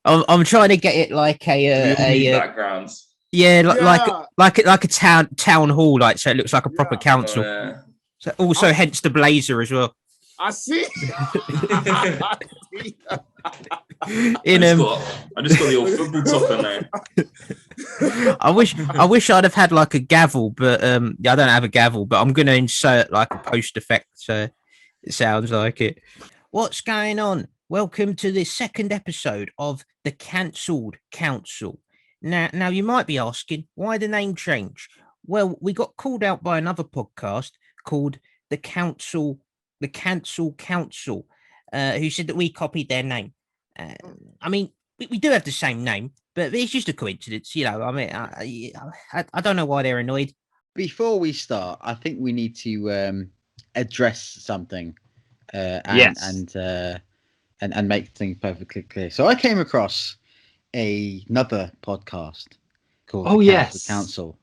I'm trying to get it like We all need a backgrounds. yeah, Yeah, like a town hall, like so it looks like a proper yeah. Oh council. yeah. So also, I'm, hence the blazer as well. I see. I see. I In just got the old football top in there. I wish I'd have had like a gavel, but yeah, I don't have a gavel, but I'm gonna insert like a post effect, so it sounds like it. What's going on? Welcome to the second episode of the Cancelled Council. Now you might be asking why the name change. Well, we got called out by another podcast called the Council, the Cancel Council, who said that we copied their name. Uh, I mean, we do have the same name, but it's just a coincidence, you know. I mean, I don't know why they're annoyed. Before we start, I think we need to address something Yes. and make things perfectly clear. So I came across another podcast called Oh, the yes. Council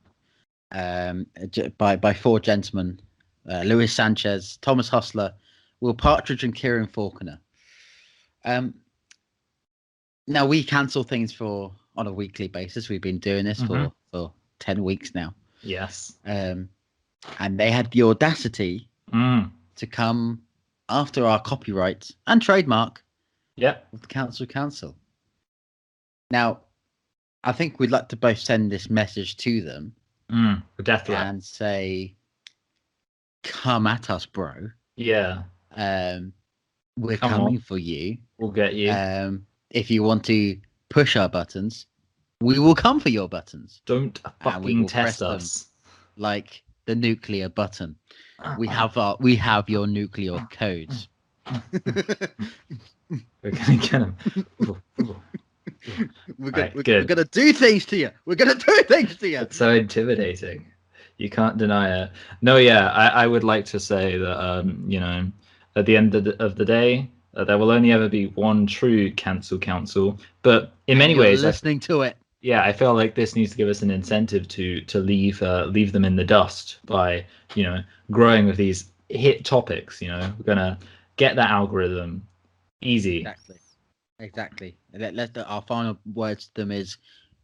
by four gentlemen: Luis Sanchez, Thomas Hustler, Will Partridge, and Kieran Faulkner. Now we cancel things on a weekly basis. We've been doing this for 10 weeks now. Yes. And they had the audacity to come after our copyright and trademark Yep. of the Council. Now, I think we'd like to both send this message to them Definitely. and say, come at us, bro. Yeah. We're Come coming on. for you. We'll get you. If you want to push our buttons, we will come for your buttons. Don't and we fucking will press test us. like the nuclear button. We have your nuclear codes. We're gonna get them. We're gonna do things to you. We're gonna do things to you. It's so intimidating. You can't deny it. No, yeah, I would like to say that at the end of the day, there will only ever be one true cancel council. But in many ways, listening to it. Yeah, I feel like this needs to give us an incentive to leave them in the dust by growing with these hit topics. We're gonna get that algorithm easy. Exactly. Our final words to them is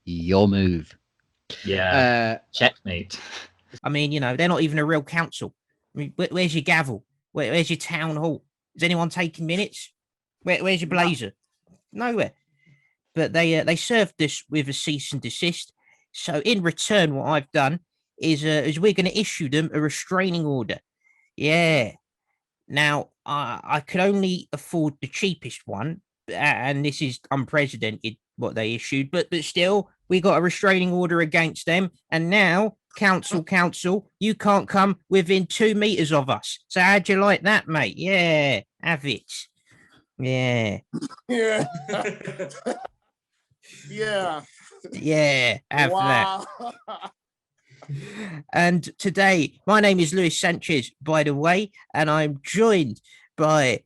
your move. Yeah. Checkmate. I mean, they're not even a real council. I mean, where's your gavel? Where's your town hall? Is anyone taking minutes? Where's your blazer? Nowhere. But they served us with a cease and desist. So in return, what I've done is we're going to issue them a restraining order. Yeah. Now I could only afford the cheapest one, and this is unprecedented what they issued. But still, we got a restraining order against them, and now council, you can't come within 2 meters of us. So how'd you like that, mate? Yeah, have it. Yeah. Yeah. Yeah. Yeah, have that. And today, my name is Luis Sanchez, by the way, and I'm joined by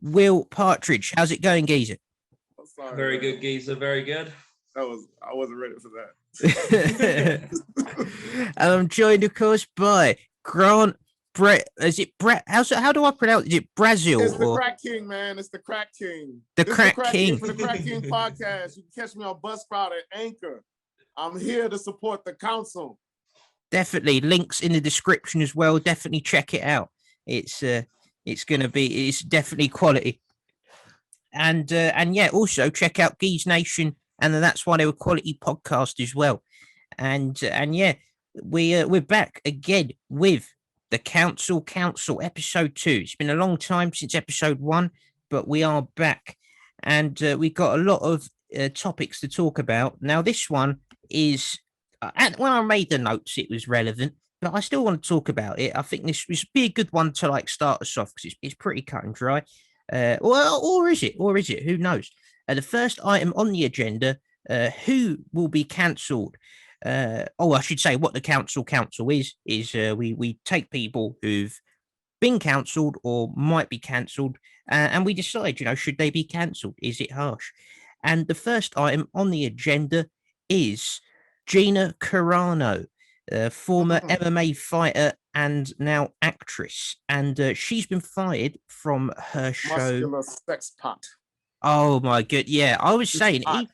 Will Partridge. How's it going, geezer? Sorry, Very good, geezer. Very good. I wasn't ready for that. And I'm joined, of course, by Grant Brett. Is it Brett? How do I pronounce it? Is it Brazil? It's the Crack King, man. It's the Crack King. The Crack King. For the Crack King podcast. You can catch me on Buzzsprout and Anchor. I'm here to support the council. Definitely. Links in the description as well. Definitely check it out. It's definitely quality. And yeah, also check out Geese Nation, and That's Why They Were Quality podcast as well. And yeah, we're back again with the Council episode 2. It's been a long time since episode 1, but we are back, and we've got a lot of topics to talk about. Now, this one is, when I made the notes, it was relevant, but I still want to talk about it. I think this would be a good one to start us off because it's pretty cut and dry. Or is it? Who knows? The first item on the agenda: who will be cancelled? I should say what the council is we take people who've been cancelled or might be cancelled, and we decide, should they be cancelled? Is it harsh? And the first item on the agenda is Gina Carano, former MMA fighter and now actress, and she's been fired from her show. Muscular sex pot. Oh my god, yeah. I was saying hot.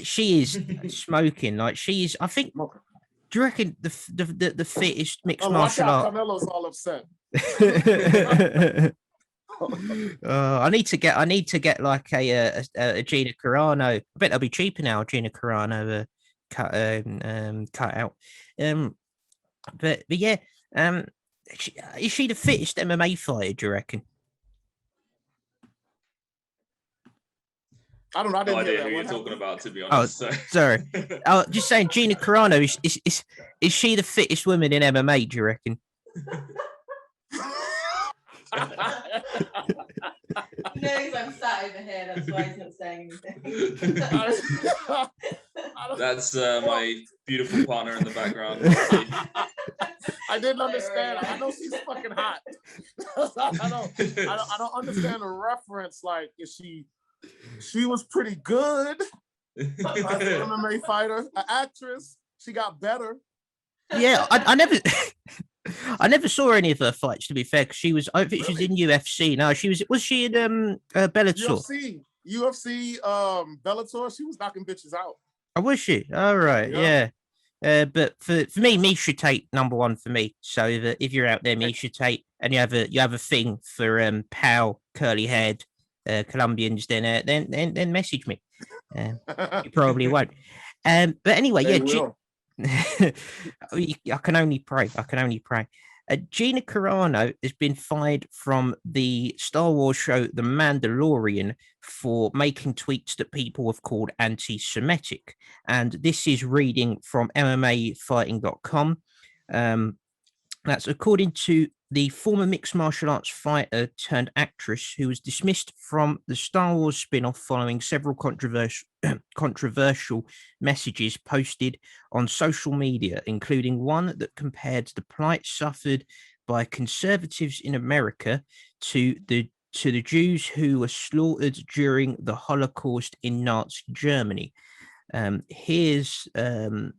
she is smoking. Like she's, I think. Smoking. Do you reckon the fittest mixed Watch martial out, art? Canelo's all upset. I need to get like a Gina Carano. I bet they'll be cheaper now. Gina Carano cut out. But yeah. Is she the fittest MMA fighter? Do you reckon? I don't know. I No didn't hear idea that. who you're What talking happened? about, to be Oh, honest. So. sorry. Just saying, Gina Carano is she the fittest woman in MMA? Do you reckon? He knows I'm sat over here, that's why he's not saying anything. That's my beautiful partner in the background. I didn't understand. I know she's fucking hot. I don't understand the reference. Like, is she was pretty good as an MMA fighter, an actress. She got better. Yeah, I never. I never saw any of her fights, to be fair, because she was. I think she was in UFC. No, she was. Was she in Bellator? UFC, Bellator. She was knocking bitches out. Oh, was she? All right, yeah. But for me, Misha Tate number 1 for me. So if you're out there, Misha Tate, and you have a thing for pale curly haired Colombians, then message me. You probably won't. But anyway, They yeah. will. I can only pray. Gina Carano has been fired from the Star Wars show The Mandalorian for making tweets that people have called anti-Semitic. And this is reading from MMAfighting.com. That's according to the former mixed martial arts fighter turned actress who was dismissed from the Star Wars spin-off following several controversial messages posted on social media, including one that compared the plight suffered by conservatives in America to the Jews who were slaughtered during the Holocaust in Nazi Germany. Here's and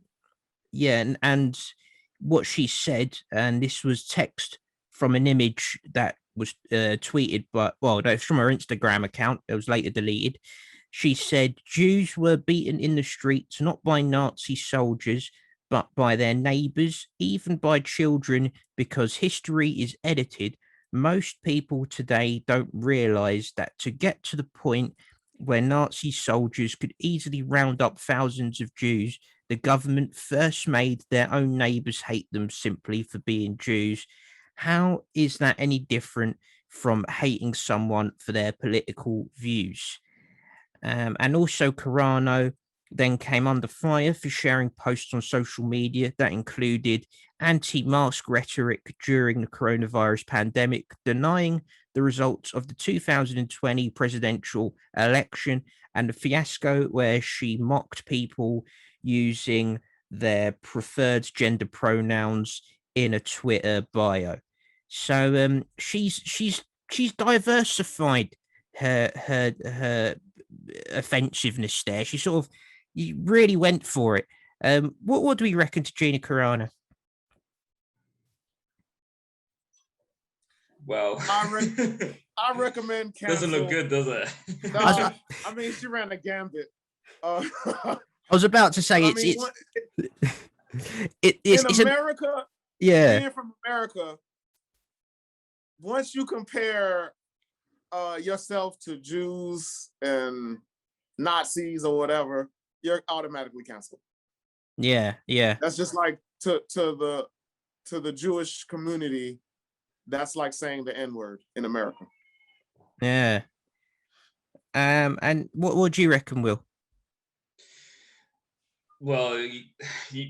what she said, and this was text from an image that was tweeted, but no, it's from her Instagram account. It was later deleted. She said, Jews were beaten in the streets, not by Nazi soldiers, but by their neighbors, even by children, because history is edited. Most people today don't realize that to get to the point where Nazi soldiers could easily round up thousands of Jews, the government first made their own neighbors hate them simply for being Jews. How is that any different from hating someone for their political views? And also, Carano then came under fire for sharing posts on social media that included anti-mask rhetoric during the coronavirus pandemic, denying the results of the 2020 presidential election, and the fiasco where she mocked people using their preferred gender pronouns in a Twitter bio. So she's diversified her offensiveness there. She sort of really went for it. What do we reckon to Gina Carano? Well, I recommend cancel. Doesn't look good, does it? No, I mean, she ran a gambit. I was about to say it's America. Being from America, once you compare yourself to Jews and Nazis or whatever, you're automatically canceled. Yeah. That's just like to the Jewish community. That's like saying the N-word in America. Yeah. And what do you reckon, Will? Well, you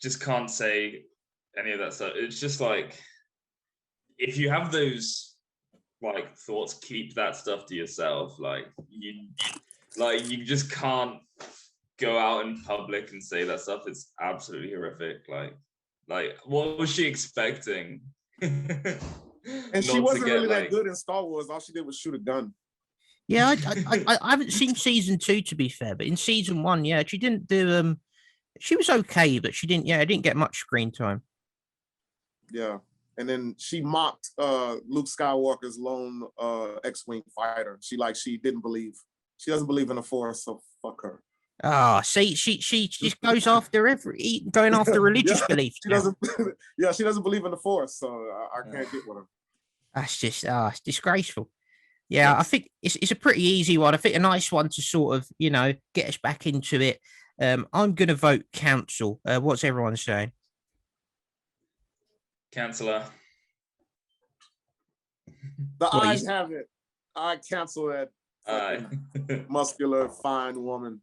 just can't say any of that stuff. It's just like, if you have those like thoughts, keep that stuff to yourself. You just can't go out in public and say that stuff. It's absolutely horrific. Like what was she expecting? And she wasn't really that good in Star Wars. All she did was shoot a gun. Yeah, I haven't seen season 2, to be fair, but in season 1, yeah, she didn't do she was okay, but she didn't get much screen time. Yeah. And then she mocked Luke Skywalker's lone X-Wing fighter. She didn't believe. She doesn't believe in the Force, so fuck her. Ah, see, she just goes after going after religious beliefs. She doesn't. Yeah, she doesn't believe in the Force, so I can't get with her. That's just it's disgraceful. Yeah, I think it's a pretty easy one. I think a nice one to sort of, get us back into it. I'm going to vote council. What's everyone saying? Councillor. The eyes have it. I cancel that Aye. muscular, fine woman.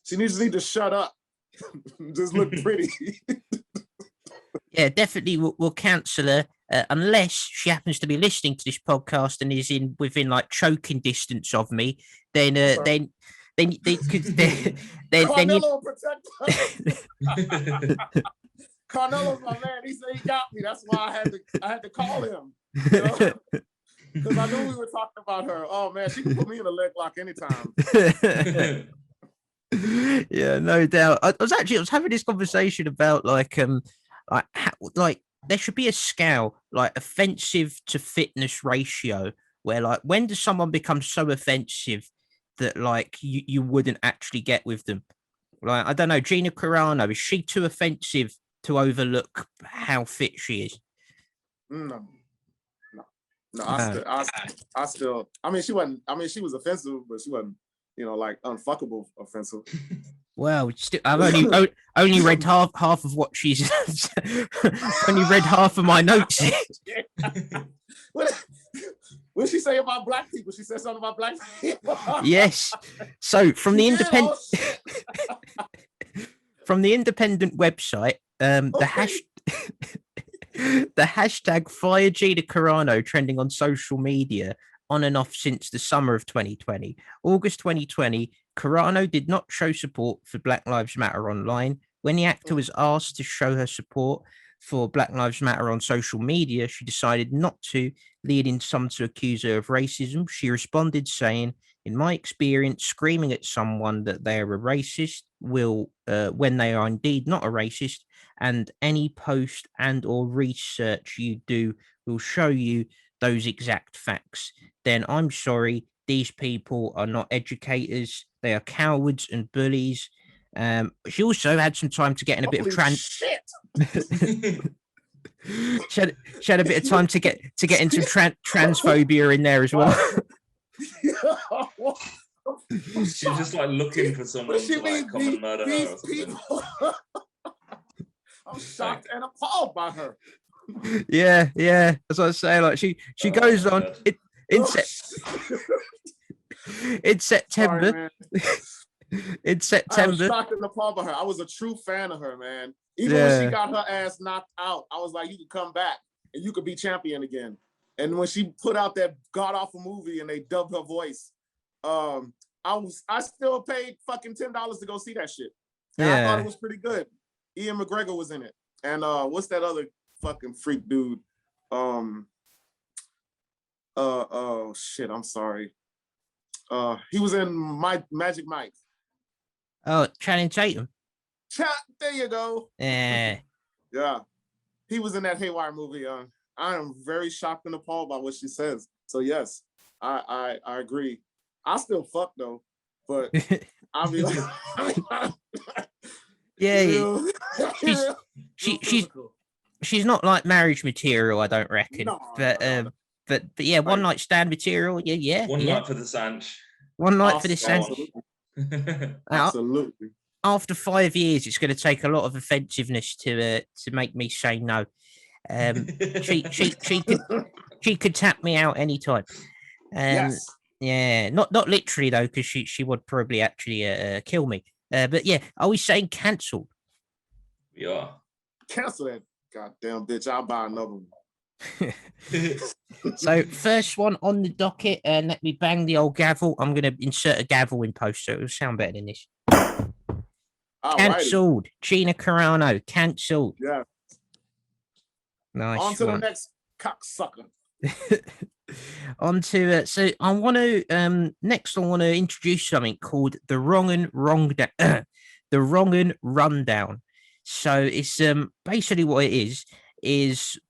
She needs to shut up. Just look pretty. Yeah, definitely we'll cancel her unless she happens to be listening to this podcast and is within like choking distance of me. Then they could then Carmelo protect her. Carmelo's my man. He said he got me. That's why I had to call him. Because I knew we were talking about her. Oh man, she can put me in a leg lock anytime. Yeah, no doubt. I was having this conversation about like there should be a scale, like offensive to fitness ratio, where like when does someone become so offensive that like you wouldn't actually get with them? Like, I don't know, Gina Carano, is she too offensive to overlook how fit she is? No. I still. I mean, she wasn't. I mean, she was offensive, but she wasn't. Like unfuckable offensive. Well, I've only read half of what she's. Only read half of my notes. What did she say about black people? She said something about black people. Yes. So from the independent, from the independent website, the hashtag Fire Gina Carano trending on social media on and off since the summer of 2020. August 2020, Carano did not show support for Black Lives Matter online. When the actor was asked to show her support for Black Lives Matter on social media, she decided not to, leading some to accuse her of racism. She responded saying, "In my experience, screaming at someone that they are a racist will, when they are indeed not a racist, and any post and or research you do will show you those exact facts. Then I'm sorry, these people are not educators. They are cowards and bullies." She also had some time to get in a bit of shit. she had a bit of time to get into transphobia in there as well. She's just like looking for someone to like come and murder her or something. I'm shocked and appalled by her. Yeah. As I say, like she goes on in September. In September, I was shocked and appalled by her. I was a true fan of her, man. Even when she got her ass knocked out, I was like, you could come back and you could be champion again. And when she put out that god awful movie and they dubbed her voice, I still paid fucking $10 to go see that shit. And I thought it was pretty good. Ian McGregor was in it. And what's that other fucking freak dude? Shit, I'm sorry. He was in Magic Mike. Oh, Channing Tatum. There you go. Yeah. Yeah. He was in that Haywire movie. I am very shocked and appalled by what she says. So yes, I agree. I still fuck though, but I'll be like, yeah. She's not like marriage material, I don't reckon. No, but yeah, one night stand material. Yeah. One night for the Sanch. One night for the Sanch. Absolutely. After 5 years, it's going to take a lot of offensiveness to make me say no. She could tap me out anytime. Yes. Yeah, not literally though, because she would probably actually kill me. But yeah, are we saying cancelled? We are. Cancel that goddamn bitch. I'll buy another one. So first one on the docket, and let me bang the old gavel. I'm going to insert a gavel in post, so it'll sound better than this. Cancelled. Gina Carano, cancelled. Yeah. Nice. On to the next cocksucker. On to it. So I want to next I want to introduce something called the Wrong and Rundown. So it's basically what it is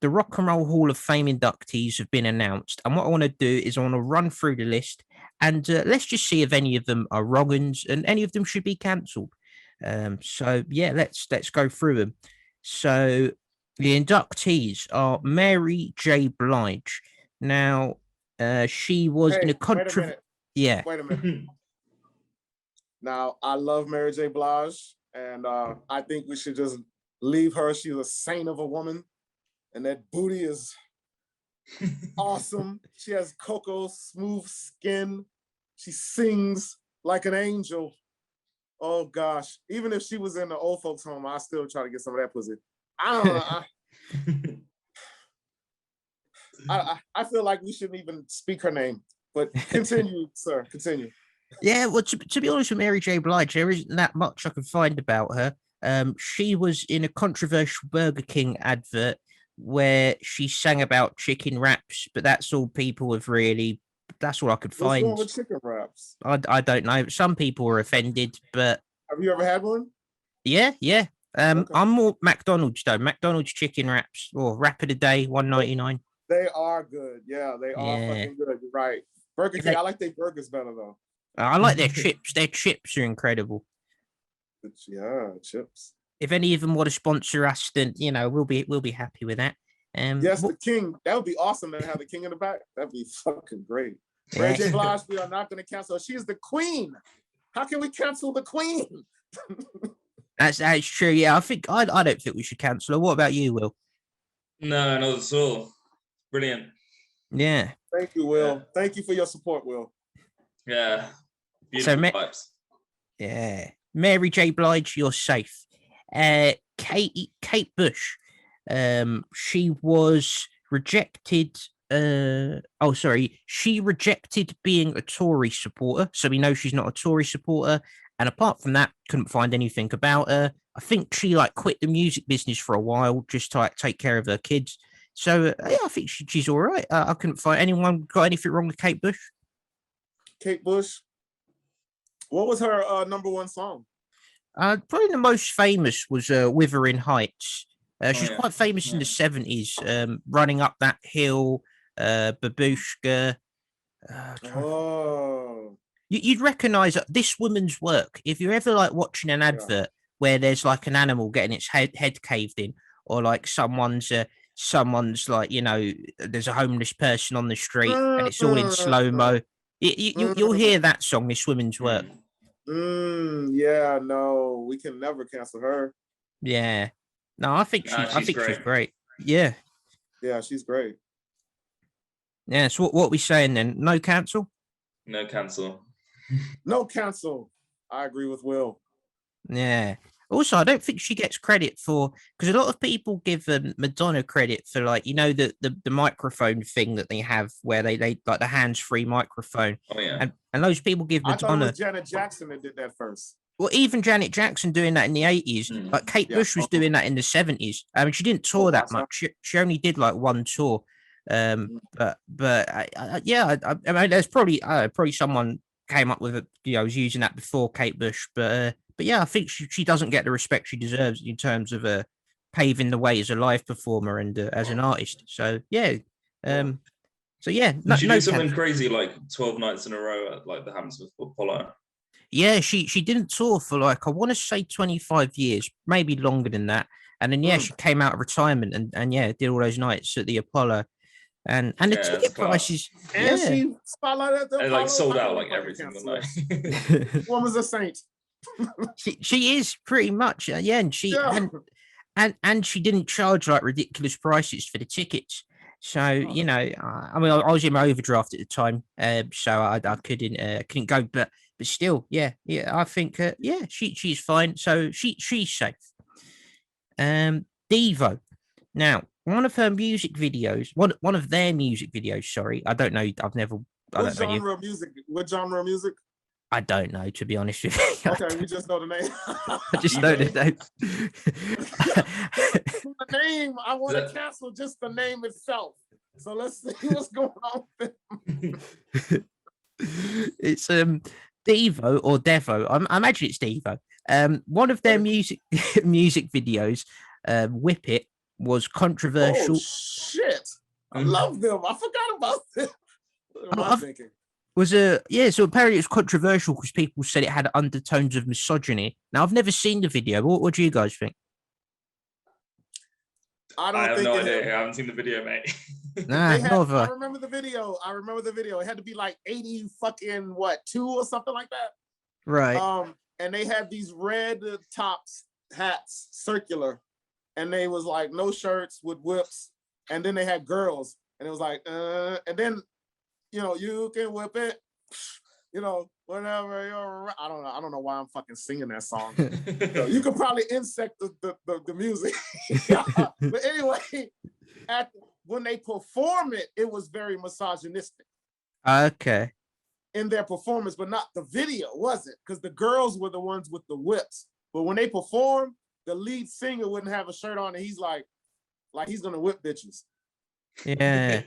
the Rock and Roll Hall of Fame inductees have been announced, and what I want to do is I want to run through the list and let's just see if any of them are wrong uns and any of them should be cancelled. So yeah, let's go through them. So the inductees are Mary J. Blige. Now, she was in a controversy. Yeah. Wait a minute. Now, I love Mary J. Blige, and I think we should just leave her. She's a saint of a woman, and that booty is awesome. She has cocoa smooth skin. She sings like an angel. Oh gosh! Even if she was in the old folks' home, I still try to get some of that pussy. I don't know. I feel like we shouldn't even speak her name. But continue, sir. Continue. Yeah, well, to be honest with Mary J. Blige, there isn't that much I can find about her. She was in a controversial Burger King advert where she sang about chicken wraps, but that's all people have really. That's all I could find. What's wrong with chicken wraps? I don't know. Some people were offended, but have you ever had one? Yeah. Okay. I'm more McDonald's though. McDonald's chicken wraps or wrap of the day, $1.99. They are good. Yeah, they are fucking good. You're right. Burger King. I like their burgers better though. I like their chips. Their chips are incredible. Yeah, chips. If any of them want to sponsor us, then we'll be happy with that. Yes, the king. That would be awesome to have the king in the back. That'd be fucking great. Mary J. Blige, we are not going to cancel. She is the queen. How can we cancel the queen? That's true. Yeah, I don't think we should cancel her. What about you, Will? No, not at all. Brilliant. Yeah. Thank you, Will. Yeah. Thank you for your support, Will. Yeah. Beautiful vibes. Yeah. Mary J. Blige, you're safe. Kate Bush. She was rejected. She rejected being a Tory supporter, so we know she's not a Tory supporter. And apart from that, couldn't find anything about her. I think she quit the music business for a while just to take care of her kids. So yeah, I think she's all right. I couldn't find anyone got anything wrong with Kate Bush. Kate Bush. What was her #1 song? Probably the most famous was "Wuthering Heights." She's quite famous in the 70s, running up that hill, Babushka. You'd recognize this woman's work if you're ever watching an advert where there's an animal getting its head caved in, or someone's there's a homeless person on the street and it's all in slow-mo. You'll hear that song, this woman's work. Yeah, no, we can never cancel her. Yeah. No, I think she's great. Yeah. Yeah, she's great. Yeah, so what are we saying then? No cancel? No cancel. No cancel. I agree with Will. Yeah. Also, I don't think she gets credit for, because a lot of people give Madonna credit for the microphone thing that they have where they the hands-free microphone. Oh yeah. And those people give Madonna. I thought it was Janet Jackson that did that first. Well, even Janet Jackson doing that in the 80s. Kate Bush was doing that in the 70s. I mean, she didn't tour that much. She only did one tour. I mean, there's probably someone came up with it, was using that before Kate Bush, but yeah, I think she doesn't get the respect she deserves in terms of paving the way as a live performer and as an artist. So yeah, she did something crazy 12 nights in a row at the Hammersmith Apollo. Yeah, she didn't tour for I want to say 25 years, maybe longer than that. And then she came out of retirement and did all those nights at the Apollo. And the ticket prices, and she spotlighted the Apollo. And sold out every single night. Woman's a saint. she is pretty much, and she and she didn't charge ridiculous prices for the tickets. So I was in my overdraft at the time, so I couldn't go, but still, I think she's fine. So she's safe. Devo. Now, one of her music videos, one of their music videos. Sorry, I don't know. What genre of music? What genre of music? I don't know, to be honest with you. Okay, we just know the name. I just know the name. The name. I want to cancel just the name itself. So let's see what's going on with it. It's Devo or Devo. I imagine it's Devo. One of their music videos, Whip It, was controversial. Oh shit! I love them. I forgot about this. What am I thinking? was a yeah. So apparently it's controversial because people said it had undertones of misogyny. Now I've never seen the video. What do you guys think? I I don't have think no it idea. had- I haven't seen the video, mate. Nah, They had, not I have remember the video. It had to be like 80 fucking what 2 or something like that. right. And they had these red tops hats, circular, and they was like no shirts with whips, and then they had girls, and it was like, and then you can whip it, whenever you're. I don't know why I'm fucking singing that song. So you could probably insect the music. But anyway, when they perform it, it was very misogynistic Okay. in their performance, but not the video, was it? Because the girls were the ones with the whips. But when they perform, the lead singer wouldn't have a shirt on, and he's like he's gonna whip bitches. Yeah.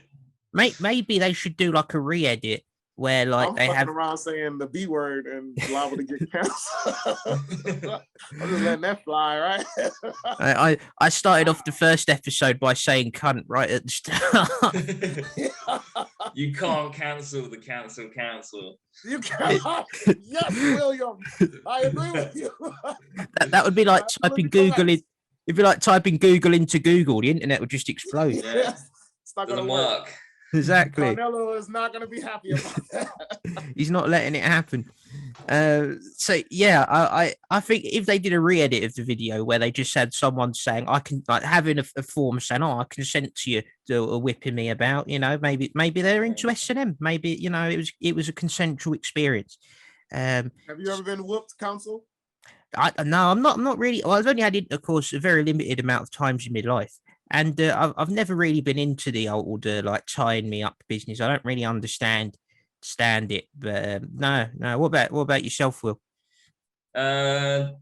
Maybe they should do like a re-edit where like I'm they fucking have. around saying the B word and liable to get canceled. I'm just letting that fly, right? I started off the first episode by saying cunt right at the start. You can't cancel the cancel. You cannot. Yes, William. I agree with you. that would be like typing Google correct. in. It'd be like typing Google into Google. The internet would just explode. Yeah. Yes. It's not gonna Doesn't work. work. Exactly. Carnelo is not gonna be happy about that. He's not letting it happen. So yeah, I think if they did a re-edit of the video where they just had someone saying, I can like having a form saying, I consent to you to whipping me about, maybe they're into S&M. Maybe, it was a consensual experience. Have you ever been whooped, Council? No, I'm not really. Well, I've only had it, of course, a very limited amount of times in my life. And I've never really been into the old like tying me up business. I don't really understand it. But no. What about yourself, Will? No,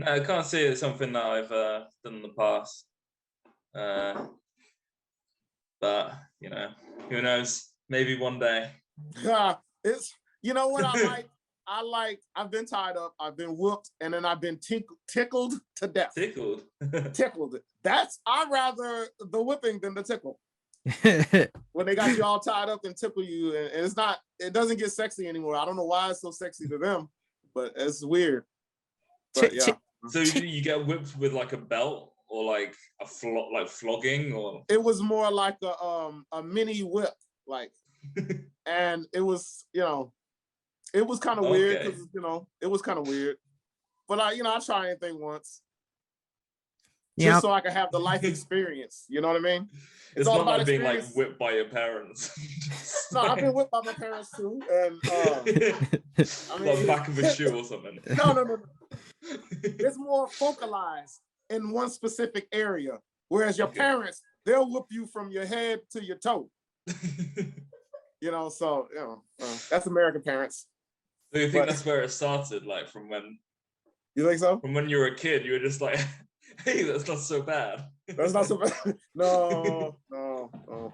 I can't say it's something that I've done in the past. But who knows? Maybe one day. It's what I like. I've been tied up. I've been whooped, and then I've been tickled to death. Tickled. Tickled. I'd rather the whipping than the tickle. When they got you all tied up and tickle you, and it doesn't get sexy anymore. I don't know why it's so sexy to them, but it's weird. But yeah. So you get whipped with like a belt or like a flogging, or It was more like a mini whip, like, and it was it was kind of weird because it was kind of weird. But I try anything once. Just so I can have the life experience. You know what I mean? It's all not about like being like experience. whipped by your parents. No, I've been whipped by my parents too, and like back of a shoe or something. No. It's more focalized in one specific area, whereas your parents, they'll whip you from your head to your toe. That's American parents. So you think that's where it started, like from when? You think so? From when you were a kid, you were just like, "Hey, that's not so bad." That's not so bad. No.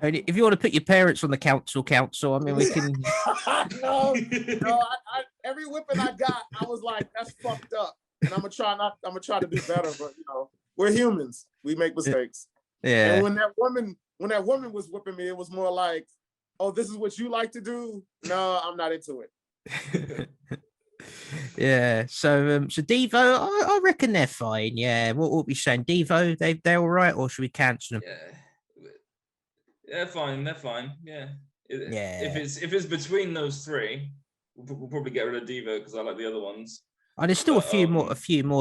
And if you want to put your parents on the council, I mean, we can. No. Every whipping I got, I was like, "That's fucked up," and I'm gonna try to do better. But we're humans. We make mistakes. Yeah. And when that woman was whipping me, it was more like, "Oh, this is what you like to do." No, I'm not into it. Yeah, so Devo, I reckon they're fine. Yeah, what we saying, Devo? They're all right, or should we cancel them? Yeah, they're fine. Yeah, yeah. If it's between those three, we'll probably get rid of Devo because I like the other ones. Oh, there's still a few more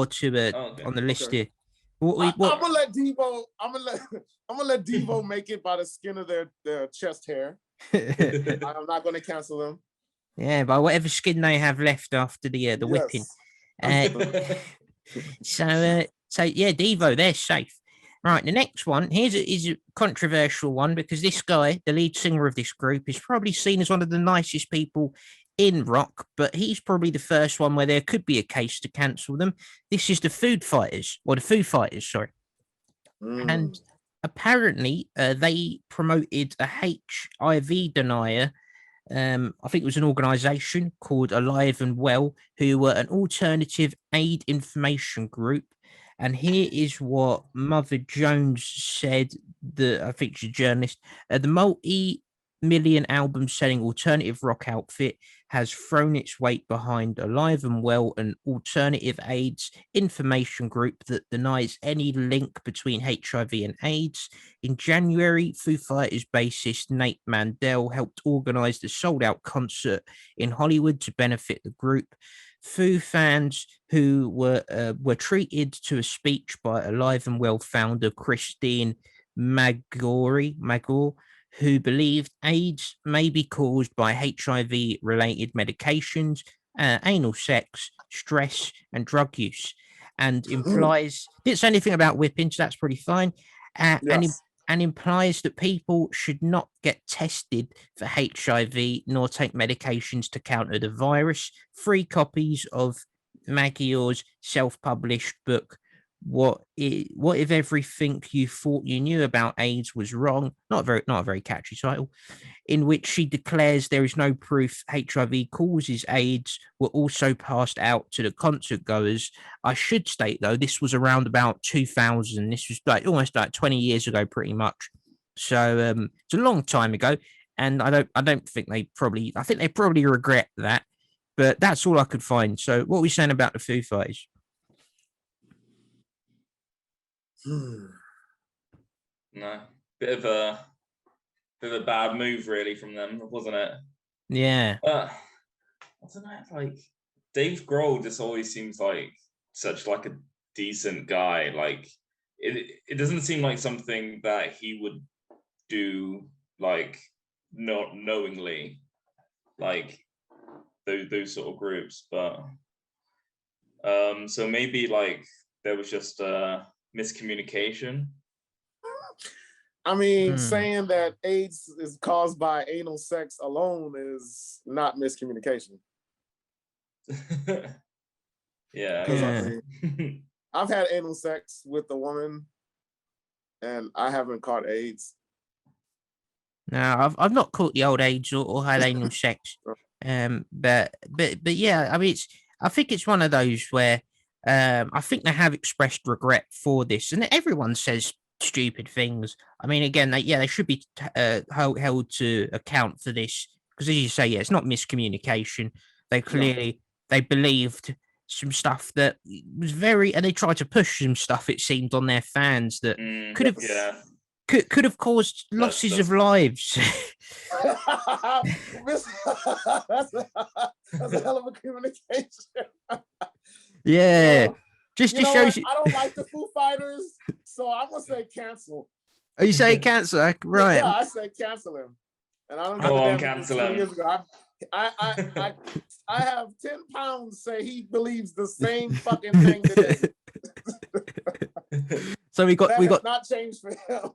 to on the list here. I'm gonna let Devo. I'm gonna let Devo make it by the skin of their chest hair. I'm not gonna cancel them. Yeah, by whatever skin they have left after the whipping. So yeah, Devo, they're safe. Right, the next one is a controversial one because this guy, the lead singer of this group, is probably seen as one of the nicest people in rock, but he's probably the first one where there could be a case to cancel them. This is the Foo Fighters, sorry. And apparently they promoted a HIV denier. I think it was an organization called Alive and Well, who were an alternative aid information group. And here is what Mother Jones said, I think she's a journalist, the million album selling alternative rock outfit has thrown its weight behind Alive and Well, an alternative AIDS information group that denies any link between HIV and AIDS. In January, Foo Fighters bassist Nate Mandel helped organize the sold-out concert in Hollywood to benefit the group. Foo fans who were treated to a speech by Alive and Well founder Christine Magor, who believed AIDS may be caused by HIV-related medications, anal sex, stress, and drug use, and implies didn't say anything about whipping, so that's pretty fine, and implies that people should not get tested for HIV nor take medications to counter the virus. 3 copies of Maggior's self-published book, What if everything you thought you knew about AIDS was wrong? Not a very catchy title, in which she declares there is no proof HIV causes AIDS, were also passed out to the concert goers. I should state though, this was around about 2000. This was like almost like 20 years ago, pretty much. So it's a long time ago, and I don't think I think they probably regret that. But that's all I could find. So what are we saying about the Foo Fighters? No, bit of a bad move really from them, wasn't it? Yeah. I don't know. Like Dave Grohl just always seems like such like a decent guy. Like it doesn't seem like something that he would do like not knowingly, like those sort of groups. But so maybe like there was just miscommunication. I mean, saying that AIDS is caused by anal sex alone is not miscommunication. Yeah. I mean, I've had anal sex with a woman and I haven't caught AIDS. No, I've not caught the old AIDS or had anal sex. But yeah, I mean, I think it's one of those where I think they have expressed regret for this, and everyone says stupid things. I mean, again, they should be held to account for this because, as you say, yeah, it's not miscommunication. They clearly they believed some stuff that was and they tried to push some stuff. It seemed on their fans that could have caused losses of lives. That's a hell of a communication. Yeah. Just shows you. I don't like the Foo Fighters, so I'm gonna say cancel. Oh, you say cancel, right? Yeah, I say cancel him. And I don't go on, cancel him. Years ago. I have 10 pounds say he believes the same fucking thing today. So we got not changed for him.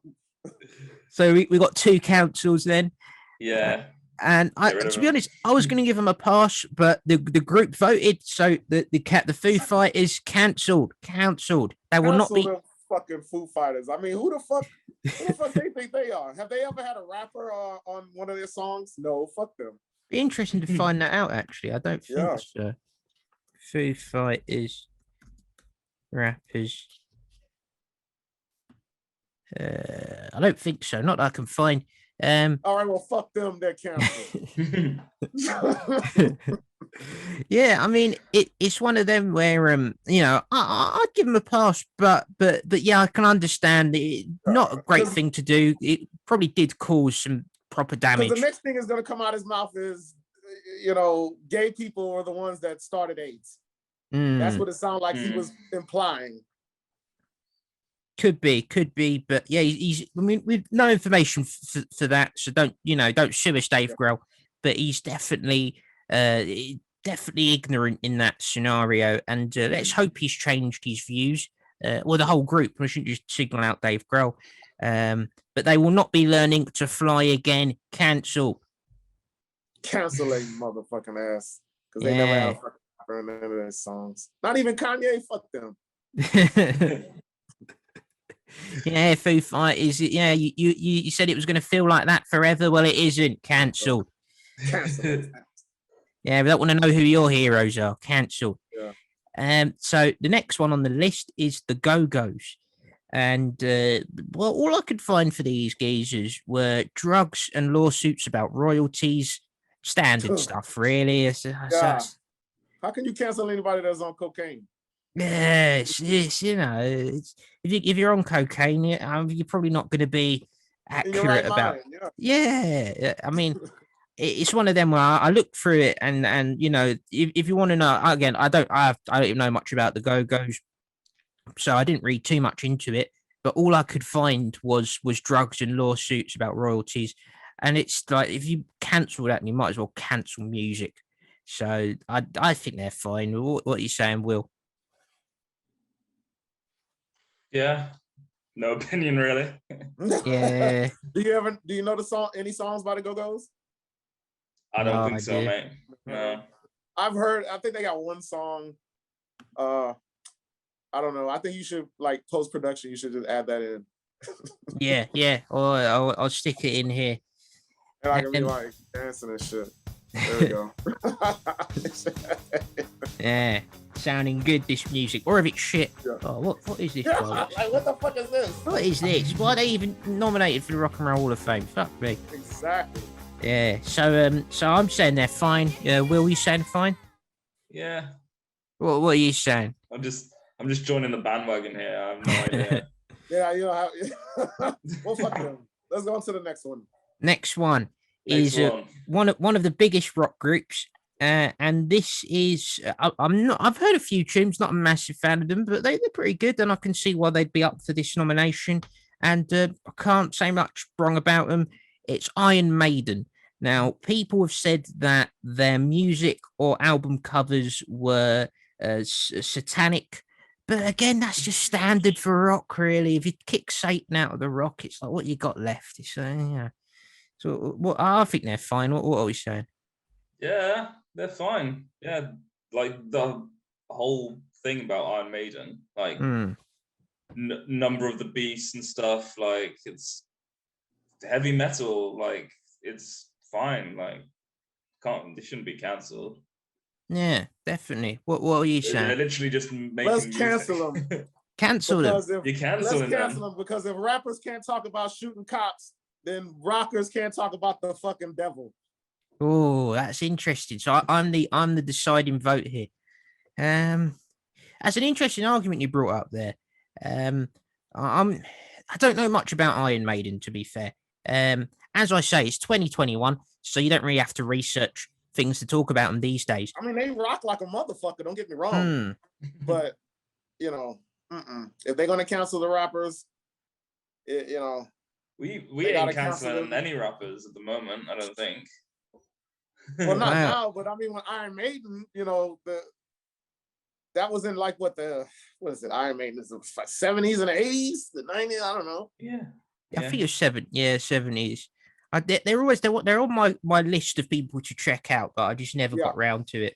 So we got 2 cancels then. Yeah. And to be honest, I was going to give them a pass, but the group voted, so the Foo Fighters cancelled. They will not be fucking Foo Fighters. I mean, who the fuck they think they are? Have they ever had a rapper on one of their songs? No, fuck them. Be interesting to find that out. Actually, I don't think so. Foo Fighters rappers. I don't think so. Not that I can find. All right, well, fuck them. They're canceled. Yeah, I mean, it's one of them where I'd give them a pass, but yeah, I can understand it. Not a great thing to do. It probably did cause some proper damage. The next thing is going to come out his mouth is, gay people are the ones that started AIDS. That's what it sounded like he was implying. Could be, but yeah, he's. I mean, we've no information for that, so don't sue us, Dave Grohl. But he's definitely ignorant in that scenario, and let's hope he's changed his views. Well, the whole group. We shouldn't just signal out Dave Grohl. But they will not be learning to fly again. Cancel, motherfucking ass, because they never had a fucking rapper in none of their songs. Not even Kanye. Fuck them. Yeah, Foo Fighters. Yeah, you said it was going to feel like that forever. Well, it isn't. Cancelled. Yeah, we don't want to know who your heroes are. Cancelled. Yeah. So the next one on the list is the Go-Go's. And well, all I could find for these geezers were drugs and lawsuits about royalties, standard stuff, really. Yeah. How can you cancel anybody that's on cocaine? Yeah, it's if you're on cocaine, you're probably not going to be In your right accurate about. mind, yeah. Yeah, I mean, it's one of them where I looked through it, and if you want to know, again, I don't even know much about the Go-Go's, so I didn't read too much into it. But all I could find was drugs and lawsuits about royalties, and it's like if you cancel that, you might as well cancel music. So I think they're fine. What are you saying, Will? Yeah, no opinion really. Yeah. Do you know the song? Any songs by the Go-Go's? I don't No think so, idea. mate. No. I've heard. I think they got one song. I don't know. I think you should like post-production. You should just add that in. Yeah. Or I'll stick it in here. And I can be like dancing and shit. There we go. Yeah, sounding good. This music, or if it's shit. Yeah. Oh, what is this? Like, what the fuck is this? What is this? Why are they even nominated for the Rock and Roll Hall of Fame? Fuck me. Exactly. Yeah. So I'm saying they're fine. Will, you saying fine? Yeah. What are you saying? I'm just joining the bandwagon here. I have no idea. Yeah, you know how. Well, fuck them. Let's go on to the next one. Next one Next is one. one of the biggest rock groups, and this is I've heard a few tunes, not a massive fan of them, but they're pretty good, and I can see why they'd be up for this nomination. And I can't say much wrong about them. It's Iron Maiden. Now, people have said that their music or album covers were satanic, but again, that's just standard for rock, really. If you kick Satan out of the rock, it's like what you got left. It's yeah. So what I think they're fine. What are we saying? Yeah, they're fine. Yeah, like the whole thing about Iron Maiden, like Number of the Beast and stuff. Like it's heavy metal. Like it's fine. Like they shouldn't be cancelled. Yeah, definitely. What are you saying? They're literally just making Let's music. cancel them. Cancel them. You cancel them because if rappers can't talk about shooting cops, then rockers can't talk about the fucking devil. Oh, that's interesting. So I'm the deciding vote here. That's an interesting argument you brought up there. I don't know much about Iron Maiden, to be fair. As I say, it's 2021, so you don't really have to research things to talk about them these days. I mean, they rock like a motherfucker. Don't get me wrong, but you know, if they're gonna cancel the rappers, you know, we ain't canceling any rappers at the moment. I don't think. Well, not now, but I mean, when Iron Maiden, you know, that was in like what is it? Iron Maiden is the 70s and the 80s, the 90s. I don't know. Yeah. I think it's 70s. They're on my list of people to check out, but I just never got round to it.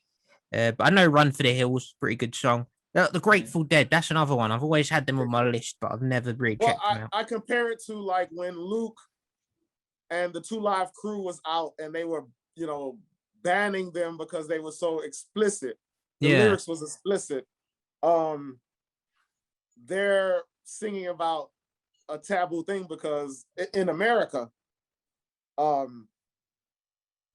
But I know Run for the Hills, pretty good song. The Grateful Dead, that's another one. I've always had them on my list, but I've never really checked them out. I compare it to like when Luke and the Two Live Crew was out and they were, you know, banning them because they were so explicit. The lyrics was explicit. They're singing about a taboo thing because in America,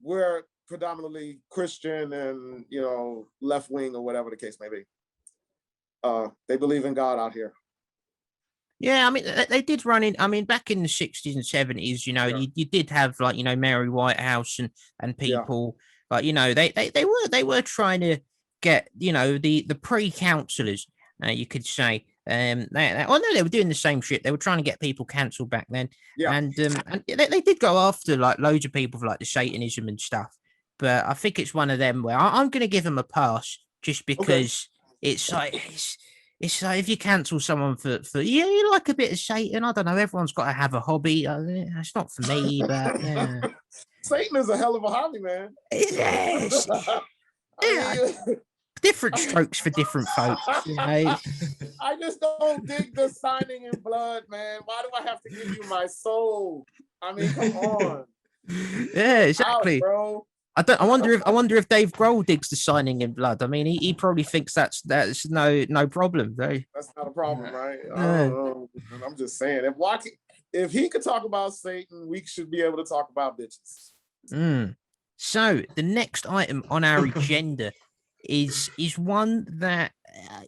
we're predominantly Christian and, you know, left wing or whatever the case may be. They believe in God out here. Yeah, I mean, they did run in. I mean, back in the 60s and 70s, you know, you did have like, you know, Mary Whitehouse and people, but you know, they were trying to get, you know, the pre-counselors, you could say. They were doing the same shit. They were trying to get people cancelled back then. Yeah. And they did go after like loads of people for like the Satanism and stuff. But I think it's one of them where I'm going to give them a pass just because it's like if you cancel someone for you like a bit of Satan. I don't know. Everyone's got to have a hobby. It's not for me, but yeah. Satan is a hell of a hobby, man. Yes. Different strokes for different folks. You know? I just don't dig the signing in blood, man. Why do I have to give you my soul? I mean, come on. Yeah, exactly. Out, bro. I wonder if Dave Grohl digs the signing in blood. I mean, he probably thinks that's no problem. Though. That's not a problem, right? I Yeah. don't know. I'm just saying, if he could talk about Satan, we should be able to talk about bitches. So the next item on our agenda is one that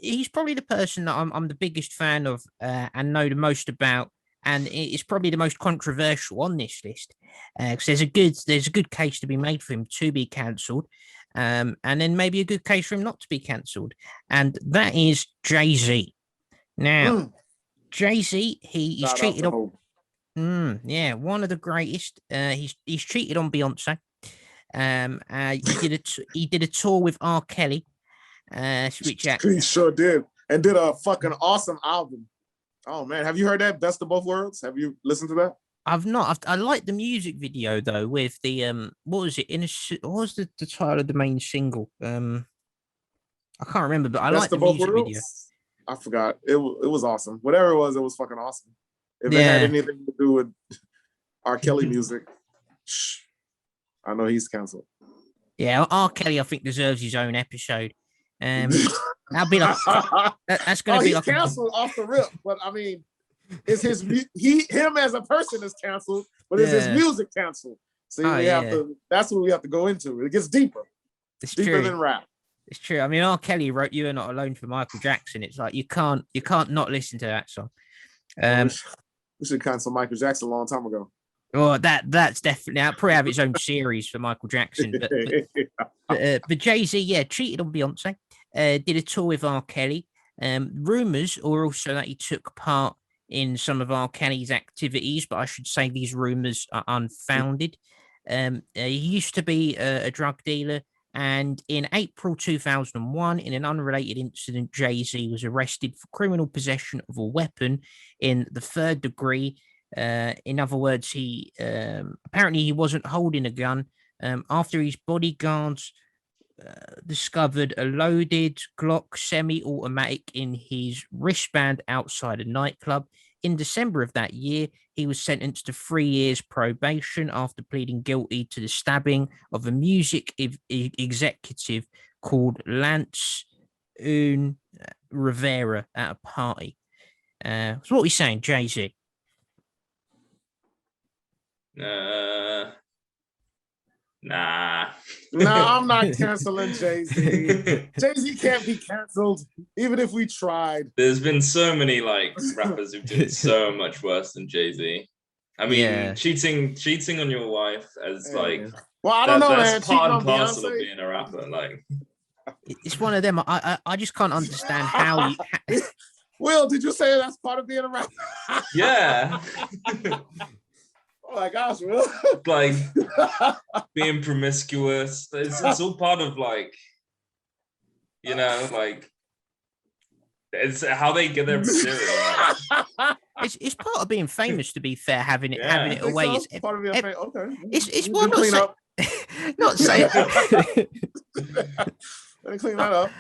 he's probably the person that I'm the biggest fan of and know the most about, and it's probably the most controversial on this list because there's a good case to be made for him to be cancelled, and then maybe a good case for him not to be cancelled, and that is Jay-Z. Now, Jay-Z, he's cheated on. Yeah, one of the greatest. He's cheated on Beyonce. He did a tour with R. Kelly, which he sure did, and did a fucking awesome album. Oh man, have you heard that Best of Both Worlds? Have you listened to that? I've not. I like the music video though, with the what was it? What was the title of the main single? I can't remember, but I like the music video. I forgot. It was awesome. Whatever it was fucking awesome. If it had anything to do with R. Kelly music, I know he's canceled. Yeah, R. Kelly, I think, deserves his own episode. That'll be like that's going to be like canceled off the rip. But I mean, is him as a person is canceled, but is his music canceled? See, we have to. That's what we have to go into. It gets deeper. It's deeper than rap. It's true. I mean, R. Kelly wrote "You Are Not Alone" for Michael Jackson. It's like you can't not listen to that song. We should cancel Michael Jackson a long time ago. Oh, that's definitely. I'll probably have its own series for Michael Jackson. But Jay-Z, cheated on Beyonce. Did a tour with R. Kelly. Rumors are also that he took part in some of R. Kelly's activities, but I should say these rumors are unfounded. He used to be a drug dealer, and in April 2001, in an unrelated incident, Jay-Z was arrested for criminal possession of a weapon in the third degree. In other words, he apparently he wasn't holding a gun after his bodyguards discovered a loaded Glock semi-automatic in his wristband outside a nightclub. In December of that year, he was sentenced to 3 years probation after pleading guilty to the stabbing of a music executive called Lance Rivera at a party. So what are we saying, Jay-Z? Nah. No, I'm not canceling Jay-Z. Jay-Z can't be canceled, even if we tried. There's been so many rappers who've done so much worse than Jay-Z. I mean, cheating on your wife as well, I don't know, man. That's part and parcel of being a rapper. It's one of them. I just can't understand how you. Will, did you say that's part of being a rapper? Yeah. Oh my gosh, Will. Being promiscuous. It's all part of it's how they get their material. It's part of being famous, to be fair, having it away. So? Part of being famous. Okay. It's one not saying Let me clean that up.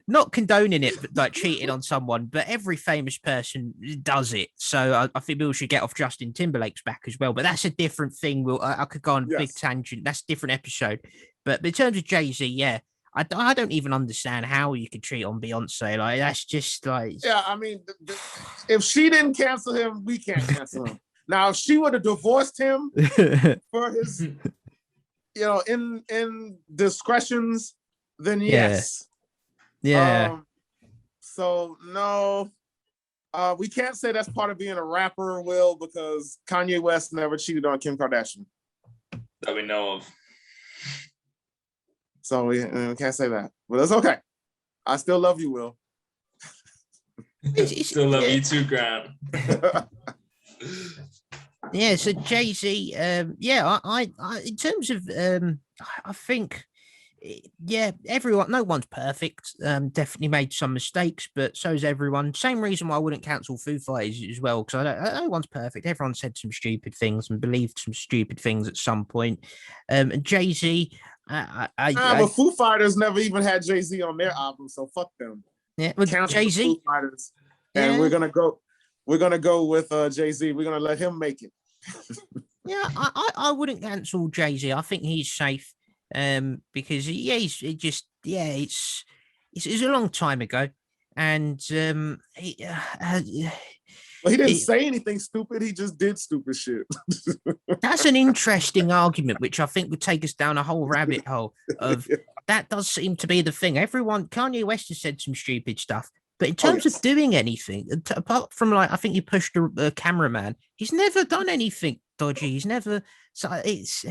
Not condoning it, like cheating on someone, but every famous person does it. So I think we should get off Justin Timberlake's back as well. But that's a different thing. I could go on a big tangent. That's a different episode. But in terms of Jay-Z, I don't even understand how you could cheat on Beyonce. That's just I mean, if she didn't cancel him, we can't cancel him. Now, if she would have divorced him for his, indiscretions, then yes. Yeah. So no, we can't say that's part of being a rapper, Will, because Kanye West never cheated on Kim Kardashian that we know of. So we can't say that, but that's okay. I still love you, Will. Still love you too, Grant. Yeah. So Jay-Z, I in terms of I think. Yeah, everyone. No one's perfect. Definitely made some mistakes, but so is everyone. Same reason why I wouldn't cancel Foo Fighters as well, because no one's perfect. Everyone said some stupid things and believed some stupid things at some point. And Jay-Z, but Foo Fighters never even had Jay-Z on their album, so fuck them. Yeah, well, Jay-Z, Foo Fighters, and we're gonna go with Jay-Z. We're gonna let him make it. Yeah, I wouldn't cancel Jay-Z. I think he's safe. Because it's a long time ago, and Well, he didn't say anything stupid. He just did stupid shit. that's an interesting argument, which I think would take us down a whole rabbit hole of that does seem to be the thing. Kanye West has said some stupid stuff, but in terms of doing anything, apart from like, I think he pushed a cameraman, he's never done anything dodgy. He's never, so it's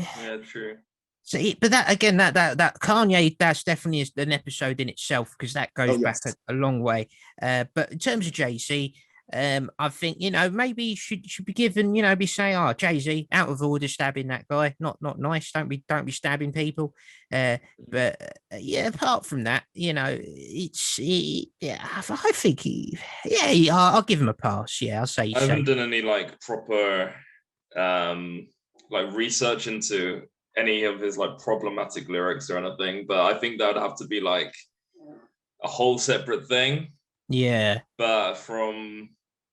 true. So, but that again, that Kanye, that's definitely an episode in itself because that goes back a long way. But in terms of Jay-Z, I think maybe should be given, be saying, "Oh, Jay-Z, out of order, stabbing that guy, not nice. Don't be stabbing people." But apart from that, I think I'll give him a pass. Yeah, I'll say. I haven't done any like proper like research into any of his like problematic lyrics or anything, but I think that would have to be like a whole separate thing. Yeah. But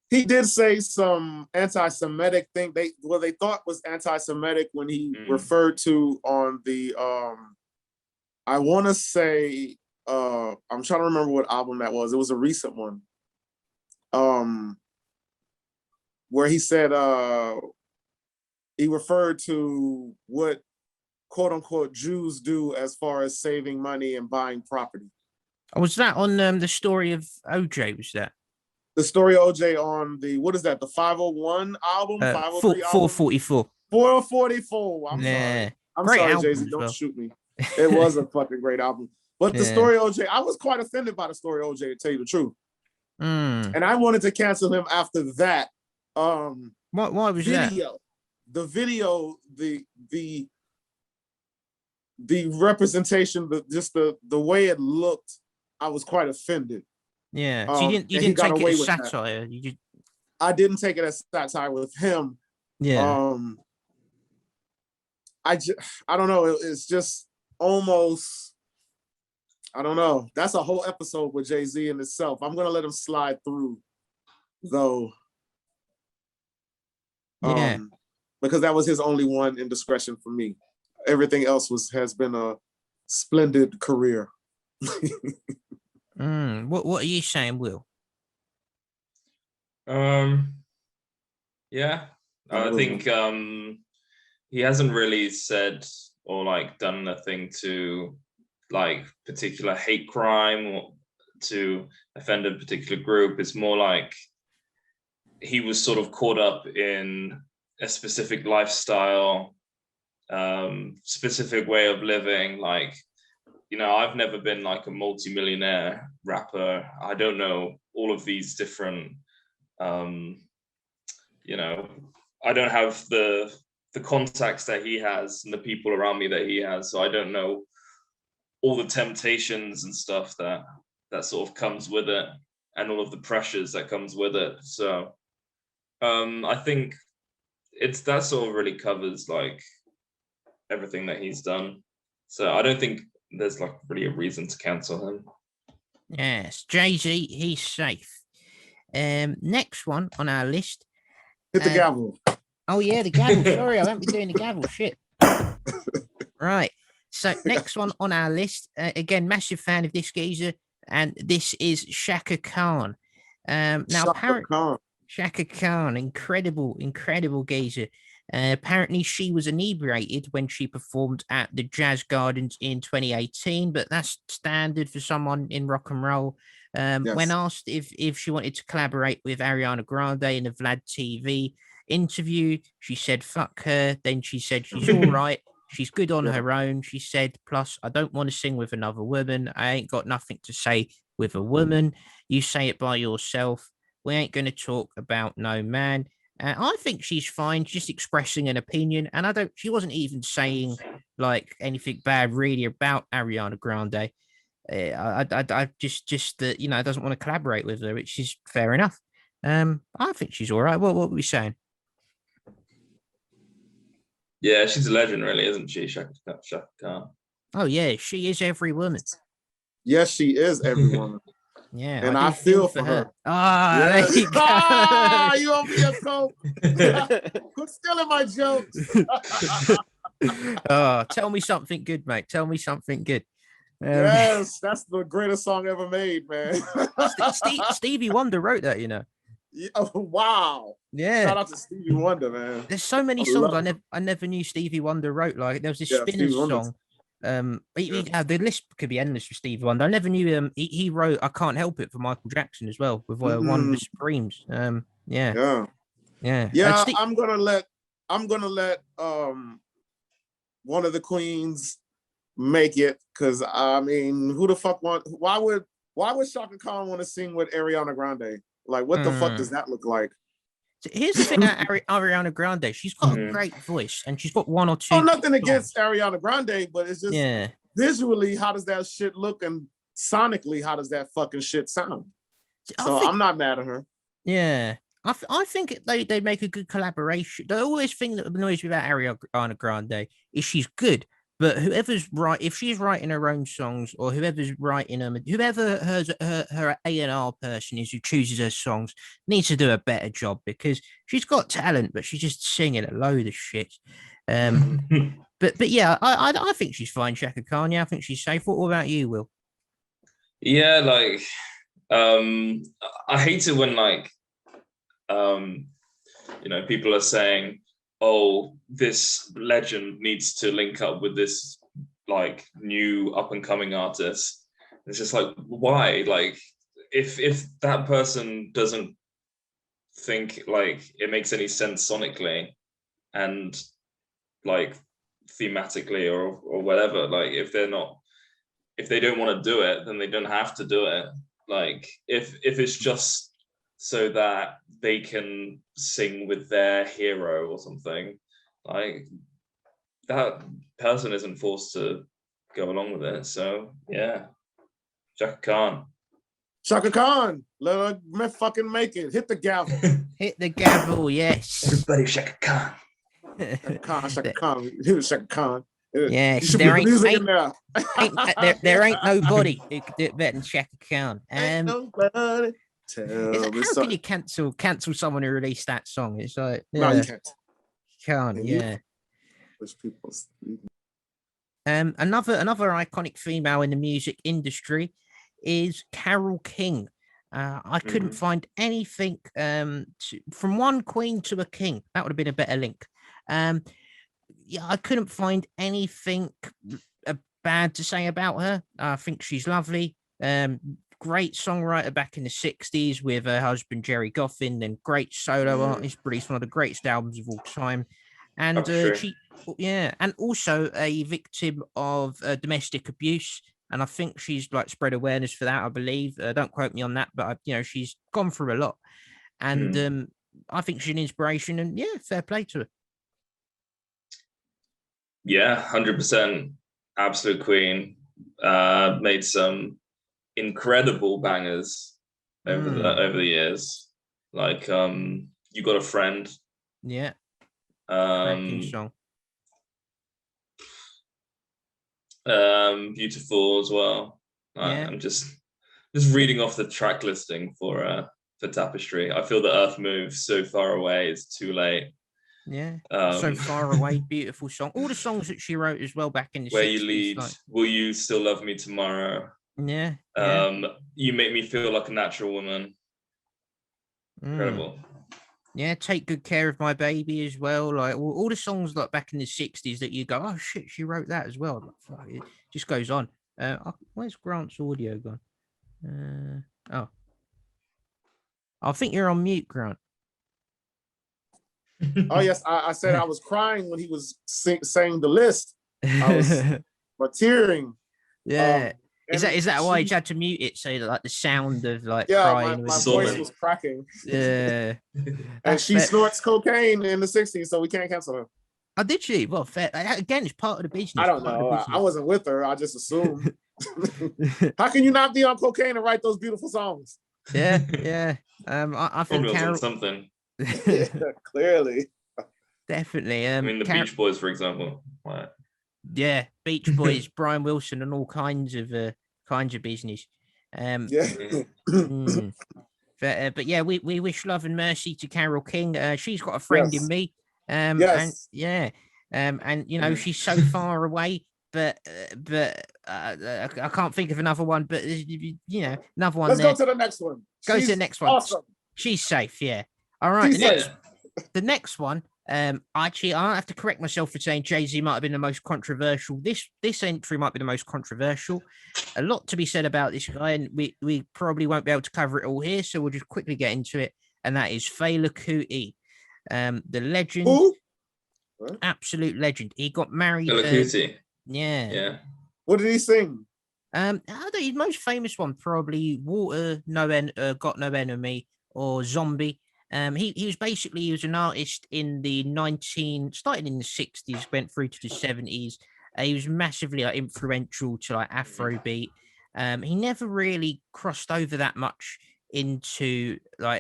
he did say some anti-Semitic thing. They thought was anti-Semitic when he referred to on the I want to say I'm trying to remember what album that was. It was a recent one. Where he said he referred to what quote unquote Jews do as far as saving money and buying property. Was that on the story of OJ? Was that the story of OJ on the, what is that, the 501 album? 503 444. 444. I'm sorry. I'm sorry, Jay-Z. Don't shoot me. It was a fucking great album. But the story of OJ, I was quite offended by the story of OJ, to tell you the truth. And I wanted to cancel him after that. Why was video, that? The video, the representation, just the way it looked, I was quite offended. Yeah, so you didn't take it as satire. I didn't take it as satire with him. Yeah. I don't know. It's just almost, I don't know. That's a whole episode with Jay-Z in itself. I'm gonna let him slide through, though. Yeah. Because that was his only one indiscretion for me. Everything else has been a splendid career. What are you saying, Will? Yeah, I think he hasn't really said or like done nothing to like particular hate crime or to offend a particular group. It's more like he was sort of caught up in a specific lifestyle, specific way of living. Like, I've never been like a multi-millionaire rapper. I don't know all of these different, I don't have the contacts that he has and the people around me that he has. So I don't know all the temptations and stuff that sort of comes with it and all of the pressures that comes with it. So I think that sort of really covers like everything that he's done. So I don't think there's like really a reason to cancel him. Yes, Jay-Z, he's safe. Next one on our list. Hit the gavel. Oh yeah, the gavel. Sorry, I won't be doing the gavel. Shit. Right. So next one on our list. Again, massive fan of this geezer, and this is Shaka Khan. Now, Shaka Khan, incredible geezer. Apparently, she was inebriated when she performed at the Jazz Gardens in 2018, but that's standard for someone in rock and roll. When asked if she wanted to collaborate with Ariana Grande in a Vlad TV interview, she said, "Fuck her." Then she said, "She's all right. She's good on her own." She said, "Plus, I don't want to sing with another woman. I ain't got nothing to say with a woman. You say it by yourself. We ain't going to talk about no man." I think she's fine, just expressing an opinion. And she wasn't even saying like anything bad really about Ariana Grande. I just that, doesn't want to collaborate with her, which is fair enough. I think she's all right. What were we saying? Yeah, she's a legend, really, isn't she, Shaka Khan? Oh yeah, she is every woman. Yes, she is every woman. Yeah, And I feel for her. Ah, Yes. there you go. Ah, you over your coat. Quit stealing my jokes. Oh, tell me something good, mate. Tell me something good. Yes, that's the greatest song ever made, man. Stevie Wonder wrote that, you know. Yeah, oh, wow. Yeah. Shout out to Stevie Wonder, man. There's so many songs I never knew Stevie Wonder wrote. Like there was this Spinners song. The list could be endless for Stevie Wonder. I never knew he wrote "I Can't Help It" for Michael Jackson as well with one of the Supremes. Yeah. I'm gonna let one of the queens make it, because I mean, who the fuck why would Shaka Khan want to sing with Ariana Grande? Like, what the fuck does that look like? So here's the thing about Ariana Grande. She's got a great voice, and she's got one or two. Oh, nothing against Ariana Grande, but it's just visually, how does that shit look, and sonically, how does that fucking shit sound? So I'm not mad at her. Yeah. I think they make a good collaboration. The always thing that annoys me about Ariana Grande is she's good, but whoever's right, if she's writing her own songs, or whoever's writing them, whoever her A&R person is who chooses her songs needs to do a better job, because she's got talent, but she's just singing a load of shit. But yeah, I think she's fine, Shaka Khan. Yeah, I think she's safe. What about you, Will? Yeah, like I hate it when people are saying, oh, this legend needs to link up with this like new up and coming artist. It's just like, why? Like, if that person doesn't think like it makes any sense sonically and like thematically or whatever, like if they don't want to do it, then they don't have to do it. Like if it's just so that they can sing with their hero or something, like that person isn't forced to go along with it. So yeah, Shaka Khan. Shaka Khan, let her fucking make it. Hit the gavel. Hit the gavel, yes. Everybody, Shaka Khan. Shaka Khan. Shaka Khan. Yes, there ain't nobody who could do it better than Shaka Khan. Ain't nobody. How can you cancel someone who released that song? It's like, no, you can't. Can't, yeah. Another iconic female in the music industry is Carole King. I couldn't find anything from one queen to a king. That would have been a better link. I couldn't find anything bad to say about her. I think she's lovely. Great songwriter back in the 60s with her husband Jerry Goffin, then great solo artist, released one of the greatest albums of all time. And and also a victim of domestic abuse. And I think she's like spread awareness for that, I believe. Don't quote me on that, but she's gone through a lot. And I think she's an inspiration, and fair play to her. Yeah, 100%. Absolute queen. Made some incredible bangers over the years. Like You Got a Friend. Yeah. Song. Beautiful as well. I'm just reading off the track listing for Tapestry. I Feel the Earth Moves, So Far Away, It's Too Late. Yeah, So Far Away, beautiful song. All the songs that she wrote as well back in the Where 60s. You Lead, Will You Still Love Me Tomorrow? Yeah. You Make Me Feel Like a Natural Woman. Incredible. Yeah, Take Good Care of My Baby as well. Like all the songs like back in the 60s that you go, oh shit, she wrote that as well. Like, fuck, it just goes on. Where's Grant's audio gone? I think you're on mute, Grant. Oh yes, I said I was crying when he was saying the list. I was tearing. Yeah. Is that why you had to mute it so that like the sound of like crying my voice was cracking. Yeah. And she snorts cocaine in the 60s, so we can't cancel her. Oh, did she? Well, fair. Again, it's part of the business. I don't know. I wasn't with her. I just assumed. How can you not be on cocaine and write those beautiful songs? Yeah. I think Carole... something. Yeah, clearly. Definitely. I mean, the Beach Boys, for example. Right. Yeah, Beach Boys, Brian Wilson, and all kinds of business. Yeah. But yeah, we wish love and mercy to Carol King. She's got a friend in Yes. me. Yes. And you know, she's so far away, but I can't think of another one. But you know, another one. Let's go to the next one. Go to the She's next one. Awesome. She's safe. Yeah. All right. She's safe. The next one. Actually, I have to correct myself for saying Jay-Z might have been the most controversial. This entry might be the most controversial. A lot to be said about this guy, and we probably won't be able to cover it all here, so we'll just quickly get into it. And that is Fela Kuti, the legend, Who? absolute legend. He got married. Fela Kuti. Yeah. What did he sing? I don't know, his most famous one probably Water, Got No Enemy, or Zombie. He was an artist in the started in the 60s, went through to the 70s. He was massively influential to Afrobeat. He never really crossed over that much into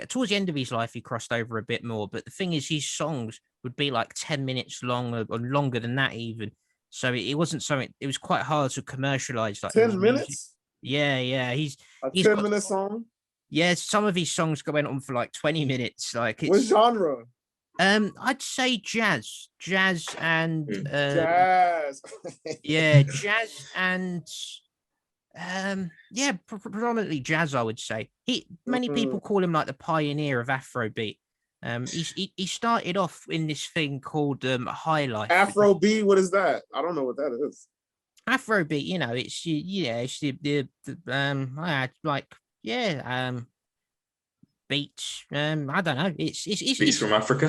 towards the end of his life, he crossed over a bit more. But the thing is, his songs would be 10 minutes long or longer than that even. So it wasn't something. It was quite hard to commercialize. 10 minutes? Yeah. He's A got 10-minute song? Yeah, some of his songs went on for 20 minutes. What genre? I'd say jazz and Jazz. yeah, jazz and predominantly jazz. I would say many people call him the pioneer of Afrobeat. He started off in this thing called High Life. Afrobeat, what is that? I don't know what that is. Afrobeat, it's beats. I don't know. It's Beats from Africa.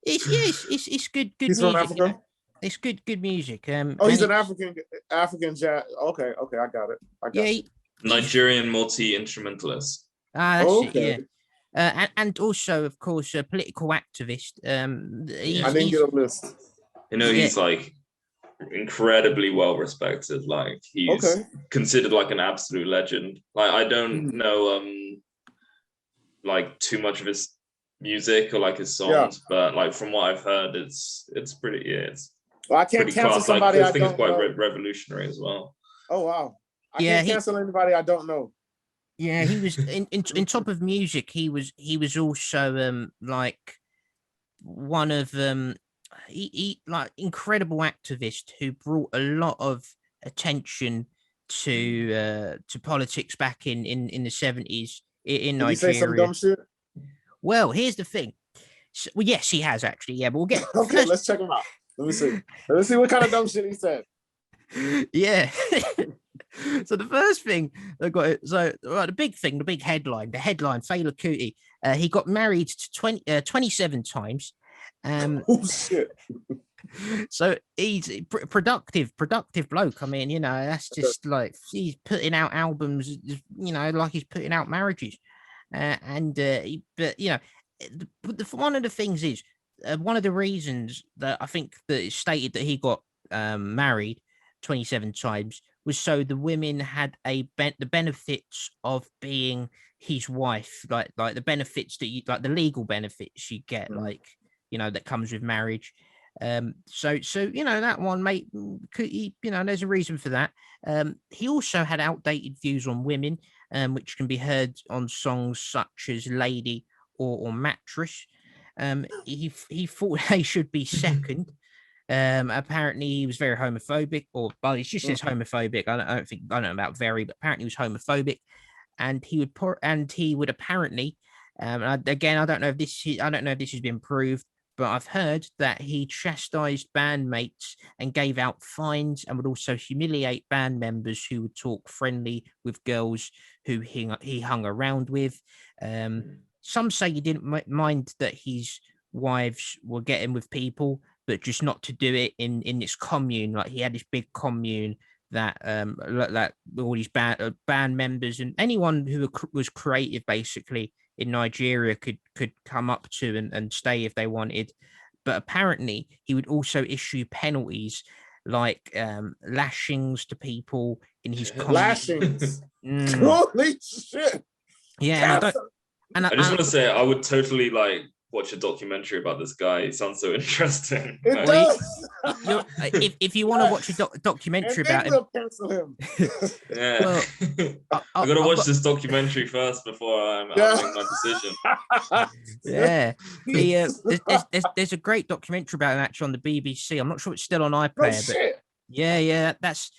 it's good He's music. from Africa? It's good music. He's an African jazz. Okay, I got it. Nigerian multi-instrumentalist. That's it, yeah. And also, of course, a political activist. I didn't get a list. He's incredibly well respected. He's considered an absolute legend. I don't know too much of his music or his songs, but from what I've heard, it's pretty Well, I can't cancel somebody I don't know. It's quite revolutionary as well. Oh wow! I can't cancel anybody I don't know. Yeah, he was in top of music. He was also one of he incredible activist who brought a lot of attention to politics back in the 70s in Nigeria. Did he say some dumb shit? Well, here's the thing. So, well, yes, he has actually. Yeah, but we'll get. Okay, let's check him out. Let me see. Let's see what kind of dumb shit he said. Yeah. So the first thing I got it. So the big headline, Fela Kuti. He got married to 27 times. Oh shit. So he's productive bloke. I mean, that's just he's putting out albums, he's putting out marriages. One of the things is one of the reasons that I think that it's stated that he got married 27 times was so the women had the benefits of being his wife, like the benefits that you the legal benefits you get, that comes with marriage. So that one, mate, there's a reason for that. He also had outdated views on women, which can be heard on songs such as Lady or Mattress. He thought they should be second. Apparently he was very homophobic, he just says homophobic. I don't know about very, but apparently he was homophobic, and he would apparently, again, I don't know if this has been proved, but I've heard that he chastised bandmates and gave out fines and would also humiliate band members who would talk friendly with girls who he hung around with. Some say he didn't mind that his wives were getting with people, but just not to do it in this commune. He had this big commune that all these band members and anyone who was creative basically in Nigeria could come up to and stay if they wanted. But apparently he would also issue penalties lashings to people in his commune. Lashings. Holy shit. Yeah, I just want to say I would totally watch a documentary about this guy. It sounds so interesting. It does. If you want to watch a documentary about him, we'll cancel him. Yeah. Well, I gotta watch this documentary first before I make my decision. Yeah, there's a great documentary about him actually on the BBC. I'm not sure it's still on iPlayer, but yeah, that's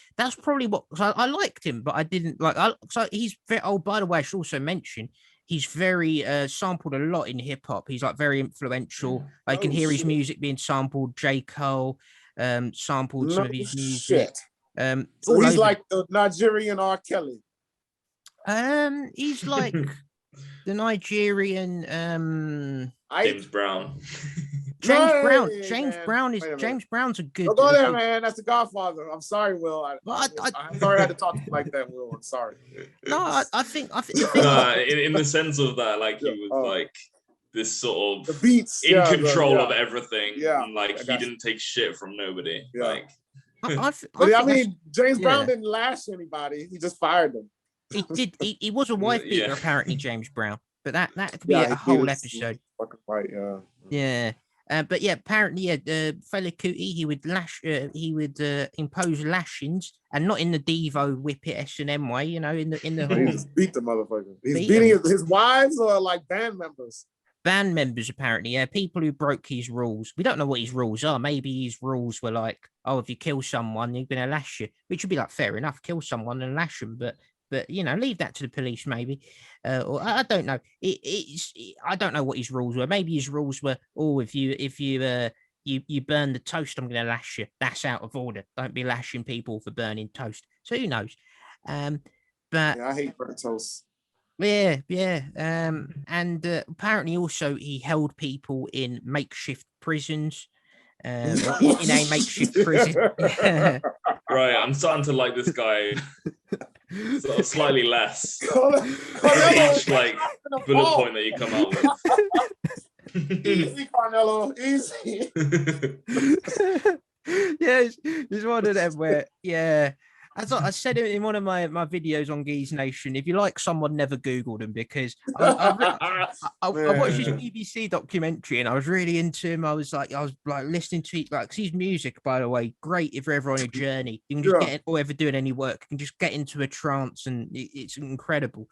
probably what I liked him, but I didn't like. So he's very. Oh, by the way, I should also mention he's very sampled a lot in hip hop. He's like very influential. I can hear his music being sampled. J. Cole sampled some of his music. So he's like the Nigerian R. Kelly. He's like the Nigerian James Brown. James Brown's a good. Don't go there, man. That's the Godfather. I'm sorry, Will. I'm sorry I had to talk to you like that, Will. I'm sorry. No, I think in the sense of that, like he was like this sort of the beats in control of everything. Yeah, and, like he didn't take shit from nobody. Yeah. Like I mean, James Brown didn't lash anybody. He just fired them. He did. He was a wife beater, apparently, James Brown. But that could be a whole episode. Fucking right, yeah. But yeah, apparently, fella Cootie, he would impose lashings, and not in the Devo whip it S&M way, you know, in the he just beat the motherfucker. He's beating his wives or like band members. Band members, apparently, yeah, people who broke his rules. We don't know what his rules are. Maybe his rules were like, oh, if you kill someone, you're gonna lash you, which would be like fair enough, kill someone and lash them, but you know, leave that to the police, maybe. Or I don't know. I don't know what his rules were. Maybe his rules were, oh, if you burn the toast, I'm going to lash you. That's out of order. Don't be lashing people for burning toast. So who knows? But I hate burnt toast. Yeah. And apparently, also he held people in makeshift prisons. In a makeshift prison. Right, I'm starting to like this guy. Sort of slightly less. Each like bullet point that you come out with. Easy, Carmelo, easy. Yeah, it's one of them where, as I said it in one of my videos on Geese Nation, if you like someone, never Google them, because I watched his BBC documentary and I was really into him. I was like listening to it, like his music, by the way, great if you're ever on a journey. You can just get it, or ever doing any work, you can just get into a trance and it's incredible.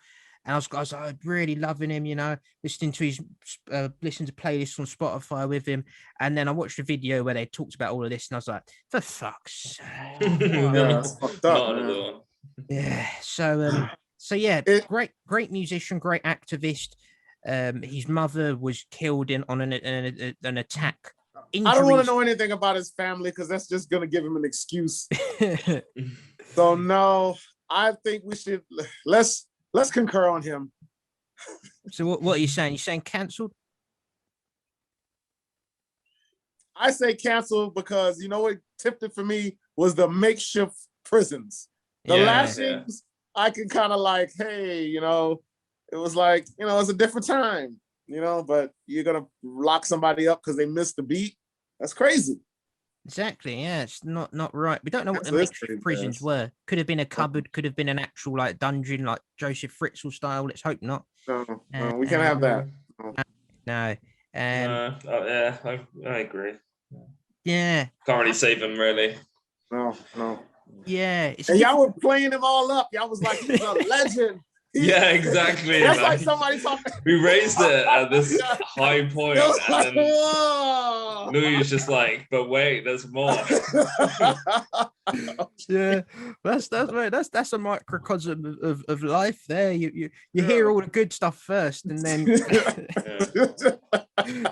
And I was really loving him, you know, listening to playlists on Spotify with him. And then I watched a video where they talked about all of this, and I was like, for fuck's sake. That's fucked up, yeah. So yeah, great musician, great activist. His mother was killed on an attack. Injuries. I don't want to know anything about his family because that's just gonna give him an excuse. So no, I think we should let's concur on him. So what are you saying? You're saying cancelled? I say cancelled because you know what tipped it for me was the makeshift prisons. The lashings, I can kind of like, hey, you know, it was like, you know, it's a different time, you know, but you're gonna lock somebody up because they missed the beat. That's crazy. Exactly. Yeah, it's not right. We don't know what the makeshift prisons were. Could have been a cupboard. Could have been an actual like dungeon, like Joseph Fritzl style. Let's hope not. No, we can't have that. No. I agree. Yeah. Can't really save him, really. No. Yeah. And y'all were playing him all up. Y'all was like, he's a legend. Yeah, exactly. That's like somebody talking. We raised it at this high point, and then Louis was just like, "But wait, there's more." Yeah, that's right. That's a microcosm of life. There, you hear all the good stuff first, and then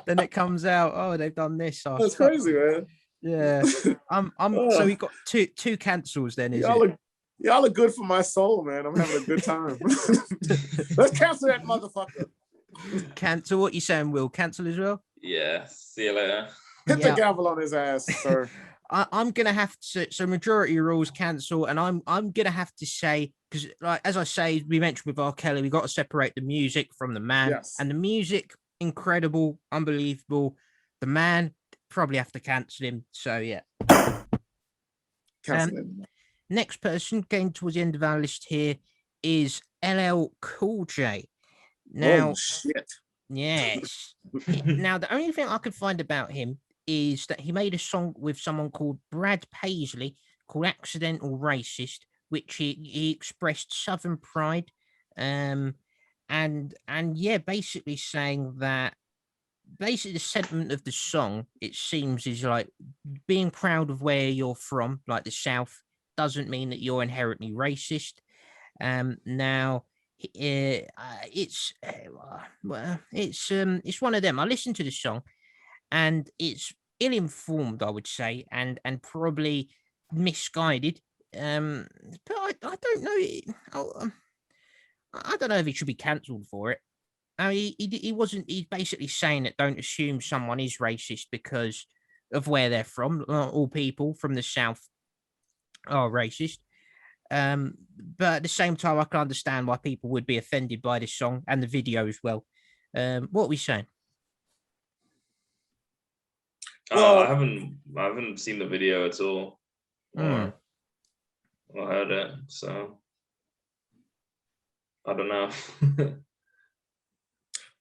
then it comes out. Oh, they've done this. Oh, that's crazy, man. Yeah, So we got two cancels. Then is it? Y'all are good for my soul, man. I'm having a good time. Let's cancel that motherfucker. Cancel? What you saying, Will? Cancel as well? Yeah. See you later. Hit the gavel on his ass, sir. I'm gonna have to. So majority rules cancel, and I'm gonna have to say, because like as I say, we mentioned with R. Kelly, we got to separate the music from the man. Yes. And the music, incredible, unbelievable. The man, probably have to cancel him. So yeah. Cancel him. Next person, getting towards the end of our list here, is LL Cool J. Now, shit. Yes. Now, the only thing I could find about him is that he made a song with someone called Brad Paisley called Accidental Racist, which he expressed Southern pride. And yeah, basically saying that basically the sentiment of the song, it seems, is like being proud of where you're from, like the South, doesn't mean that you're inherently racist. Now it's one of them. I listened to the song, and it's ill-informed, I would say, and probably misguided. But I don't know. I don't know if he should be cancelled for it. I mean, he wasn't. He's basically saying that don't assume someone is racist because of where they're from. Not all people from the South are racist. But at the same time, I can understand why people would be offended by this song and the video as well. What are we saying? Well- I haven't seen the video at all, or heard it, so I don't know.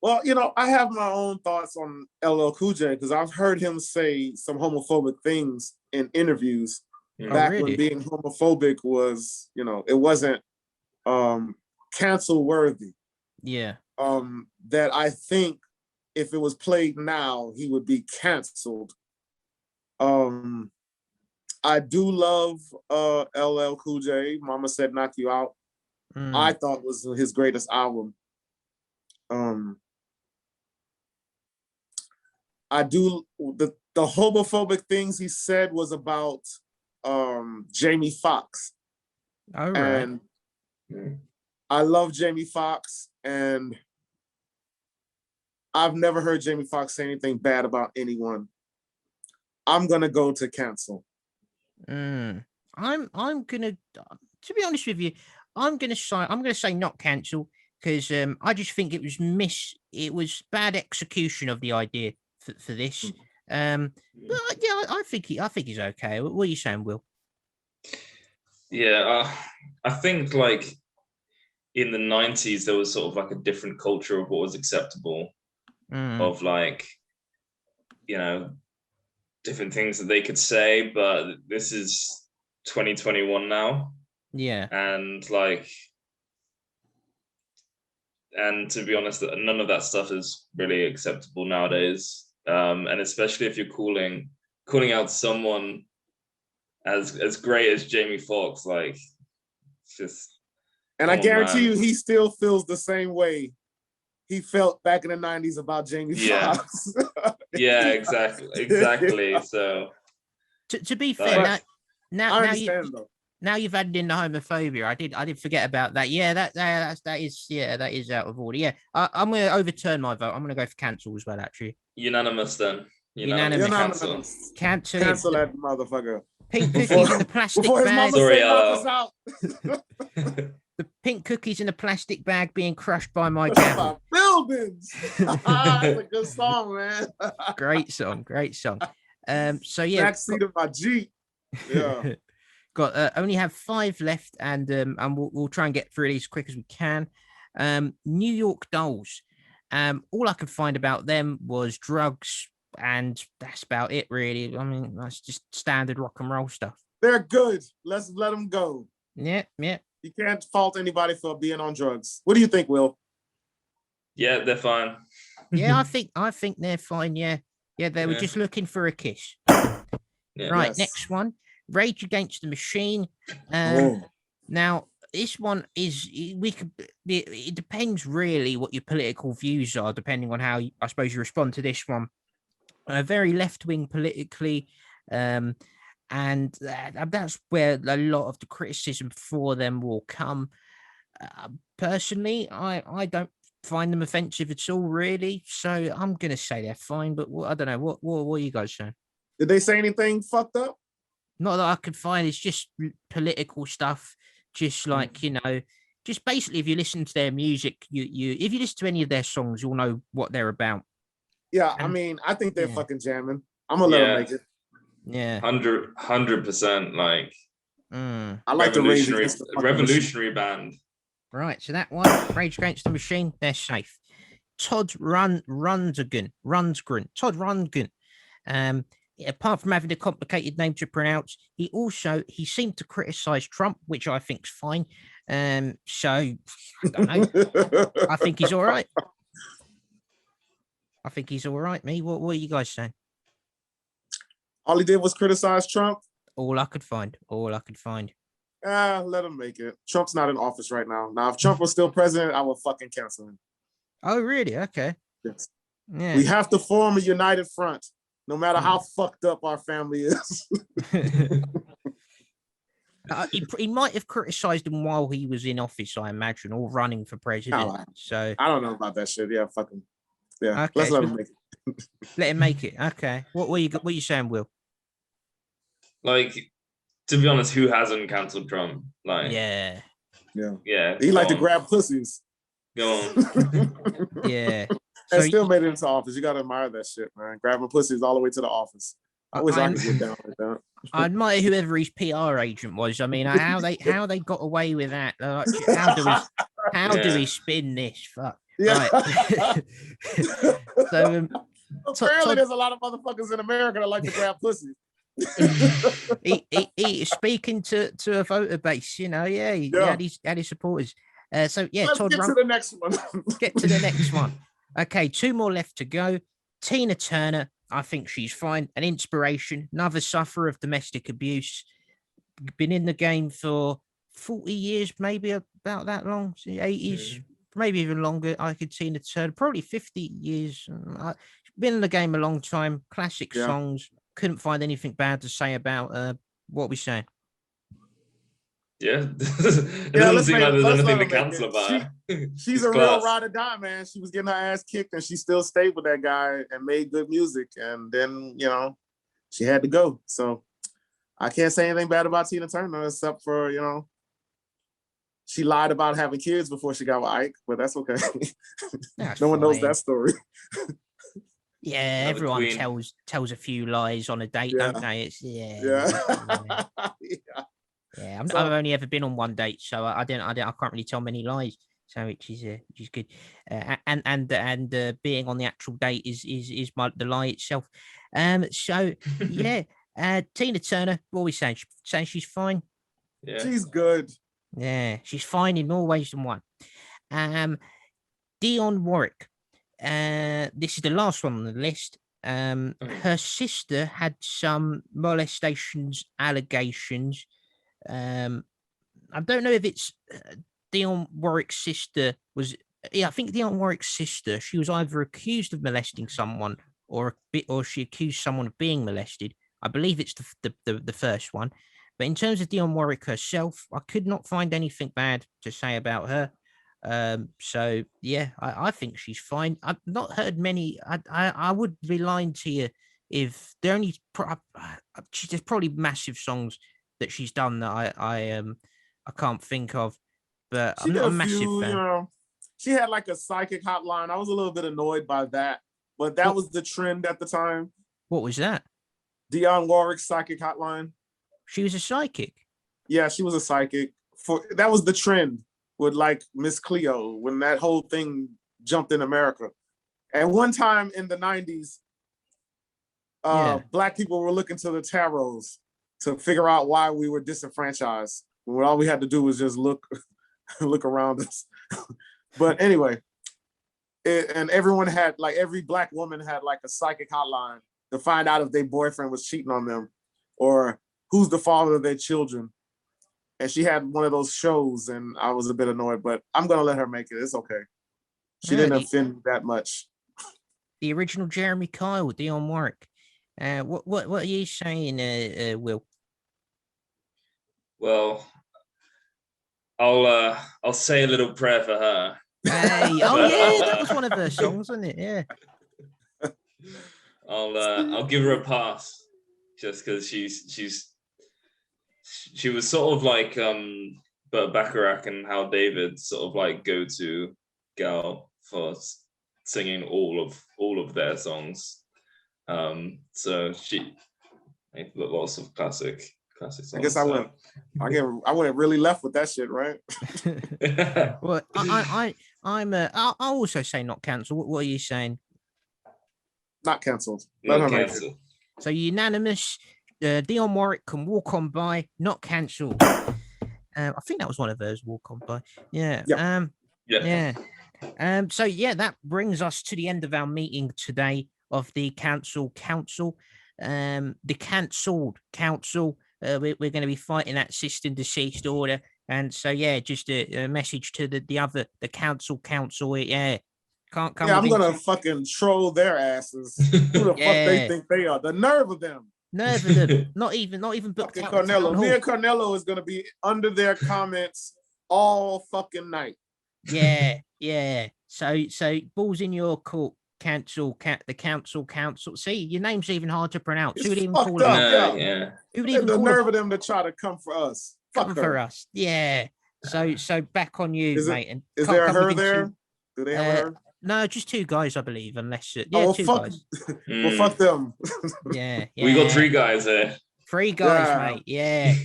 Well, I have my own thoughts on LL Cool J because I've heard him say some homophobic things in interviews back really? when being homophobic was, it wasn't cancel worthy. Yeah. That I think if it was played now, he would be canceled. I do love LL Cool J. Mama Said Knock You Out. I thought was his greatest album. I do the homophobic things he said was about Jamie Foxx. All right. And I love Jamie Foxx, and I've never heard Jamie Foxx say anything bad about anyone. I'm gonna go to cancel. I'm gonna, to be honest with you, I'm gonna say not cancel because I just think it was bad execution of the idea for this. But yeah, I think he's okay. What are you saying, Will? Yeah, I think like in the 90s there was sort of like a different culture of what was acceptable, of like, different things that they could say, but this is 2021 now. Yeah. And to be honest, none of that stuff is really acceptable nowadays. And especially if you're calling out someone as great as Jamie Foxx, like, just. And I guarantee you, he still feels the same way he felt back in the 90s about Jamie Foxx. Yeah, exactly. So, to be fair, now you've added in the homophobia. I did forget about that. Yeah, that is out of order. Yeah, I'm going to overturn my vote. I'm going to go for cancel as well. Actually, unanimous then. Unanimous. Cancel that motherfucker. Pink cookies in the plastic bag. Sorry, out. The pink cookies in a plastic bag being crushed by my gavel. Buildings. That's a good song, man. Great song. So yeah, Backseat of my Jeep. Yeah. Got only have 5 left, and we'll try and get through these as quick as we can. New York Dolls. All I could find about them was drugs, and that's about it, really. I mean, that's just standard rock and roll stuff. They're good. Let's let them go. Yeah. You can't fault anybody for being on drugs. What do you think, Will? Yeah, they're fine. Yeah, I think they're fine. Yeah, they were just looking for a kiss. Yeah. Right, Yes. next one, Rage Against the Machine. Now this one is it depends really what your political views are, depending on how I suppose you respond to this one. Very left-wing politically, and that's where a lot of the criticism for them will come. Personally, I don't find them offensive at all, really. So I'm gonna say they're fine, but I don't know. What are you guys saying? Did they say anything fucked up? Not that I could find. It's just political stuff. Just like, just basically, if you listen to their music, if you listen to any of their songs, you'll know what they're about. Yeah, I mean, I think they're fucking jamming. I'm gonna let them make it. Yeah, 100%. Like, I like the revolutionary band. Right, so that one, Rage Against the Machine, they're safe. Todd Rundgren. Todd Rundgren. Apart from having a complicated name to pronounce, he seemed to criticize Trump, which I think's fine. So I don't know. I think he's all right. Me, what are you guys saying? All he did was criticize Trump. All I could find. Let him make it. Trump's not in office right now. Now, if Trump was still president, I would fucking cancel him. Oh, really? Okay. Yes. Yeah. We have to form a united front, no matter how fucked up our family is. He might have criticized him while he was in office, I imagine, or running for president. So I don't know about that shit. Yeah, fuck him. Yeah, okay, let's let him make it. Let him make it. Okay. What are you saying, Will? Like, to be honest, who hasn't cancelled Trump? Like, yeah. He liked to grab pussies. Go on. Yeah. And still made it into office. You gotta admire that shit, man. Grabbing pussies all the way to the office. I wish I could get down like that. I admire whoever his PR agent was. I mean, how they got away with that? Like, how do we spin this? Fuck. Yeah. Right. So apparently, there's a lot of motherfuckers in America that like to grab pussies. he speaking to a voter base, he had his supporters. So yeah, let's Todd get to the next one. Get to the next one. Okay, 2 more left to go. Tina Turner, I think she's fine. An inspiration, another sufferer of domestic abuse. Been in the game for 40 years, maybe about that long, 80s, maybe even longer. I could Tina Turner, probably 50 years. Been in the game a long time. Classic songs. Couldn't find anything bad to say about what we saying. Yeah, it doesn't seem like there's anything to cancel about her. She's a real ride or die, man. She was getting her ass kicked and she still stayed with that guy and made good music. And then, she had to go. So I can't say anything bad about Tina Turner except for, she lied about having kids before she got with Ike, but that's okay. No one knows that story. Yeah, everyone tells a few lies on a date, don't they? It's Yeah, I've only ever been on one date, so I can't really tell many lies. So which is good. And being on the actual date is the lie itself. So yeah, Tina Turner, what are we saying? Saying she's fine. Yeah, she's good. Yeah, she's fine in more ways than one. Dionne Warwick. This is the last one on the list. Her sister had some molestations allegations. I don't know if it's Dionne Warwick's sister was. Yeah, I think Dionne Warwick's sister. She was either accused of molesting someone, or she accused someone of being molested. I believe it's the first one. But in terms of Dionne Warwick herself, I could not find anything bad to say about her. So yeah, I think she's fine. I've not heard many. I would be lying to you if there only. There's probably massive songs that she's done that I can't think of, but I'm not a massive fan. She had like a psychic hotline. I was a little bit annoyed by that, but that was the trend at the time. What was that? Dionne Warwick's psychic hotline. She was a psychic. Yeah, she was a psychic. That was the trend with like Miss Cleo when that whole thing jumped in America. And one time in the 90s, Black people were looking to the tarots to figure out why we were disenfranchised. When all we had to do was just look around us. But anyway, and everyone had, like, every Black woman had like a psychic hotline to find out if their boyfriend was cheating on them or who's the father of their children. And she had one of those shows and I was a bit annoyed, but I'm going to let her make it. It's okay. She didn't offend that much. The original Jeremy Kyle, Dionne Warwick. What are you saying, Will? Well, I'll say a little prayer for her. Hey, that was one of her songs, wasn't it? Yeah. I'll give her a pass just because she was sort of like Burt Bacharach and Hal David sort of like go-to gal for singing all of their songs. So she lots of classic songs. I guess I went really left with that shit, right? Well, I'll also say not cancelled. What are you saying? Not cancelled. Let Not her make it. cancel. So unanimous. Dion Warwick can walk on by, not cancelled. I think that was one of those walk on by. Yeah. Yep. Yeah. Yeah. So yeah, that brings us to the end of our meeting today of the Cancel Council. The cancelled council. We're going to be fighting that system deceased order. And so yeah, just a message to the council. Yeah. Can't come. Yeah, I'm within gonna fucking troll their asses. Who the fuck they Yeah. think they are? The nerve of them. Nerve of them. Not even booked Fucking out the town Carnello. hall. Me and Carnello is gonna be under their comments all fucking night. Yeah. So balls in your court. The council. See, your name's even hard to pronounce. It's Who would even fucked call it? up. Yeah. Who would And even the call nerve it of them to try to come for us. Fuck come her. for us? Yeah. So back on you, Is it- mate. And Is can't there a come her within there? two- Do they have a her? No, just two guys, I believe. Unless Oh, well, two fuck. guys. Well, fuck them. Yeah. We got 3 guys there. 3 guys, Yeah. mate. Yeah.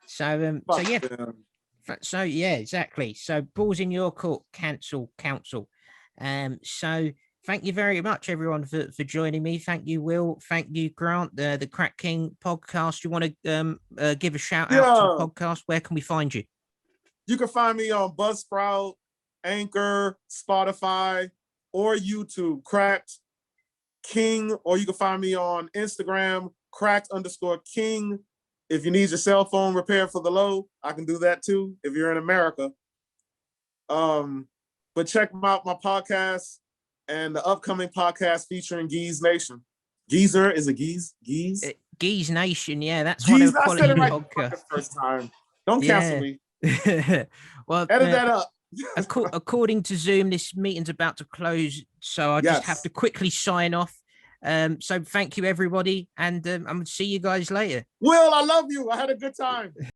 So Fuck yeah. them. So yeah, exactly. So balls in your court, cancel council. So thank you very much, everyone, for joining me. Thank you, Will. Thank you, Grant. The Crack King podcast. You want to give a shout out to the podcast? Where can we find you? You can find me on Buzzsprout, Anchor, Spotify, or YouTube, Cracked King, or you can find me on Instagram, cracked_king. If you need your cell phone repaired for the low, I can do that too, if you're in America. But check out my podcast and the upcoming podcast featuring Geese Nation. Geezer is a Geese? Geese? Geese Nation, yeah, that's Geese, one of the I quality said it right the podcasts. first time. Don't cancel me. Well, Edit that up. according to Zoom, this meeting's about to close, so I just have to quickly sign off. So thank you, everybody, and I'm gonna see you guys later. Will, I love you. I had a good time.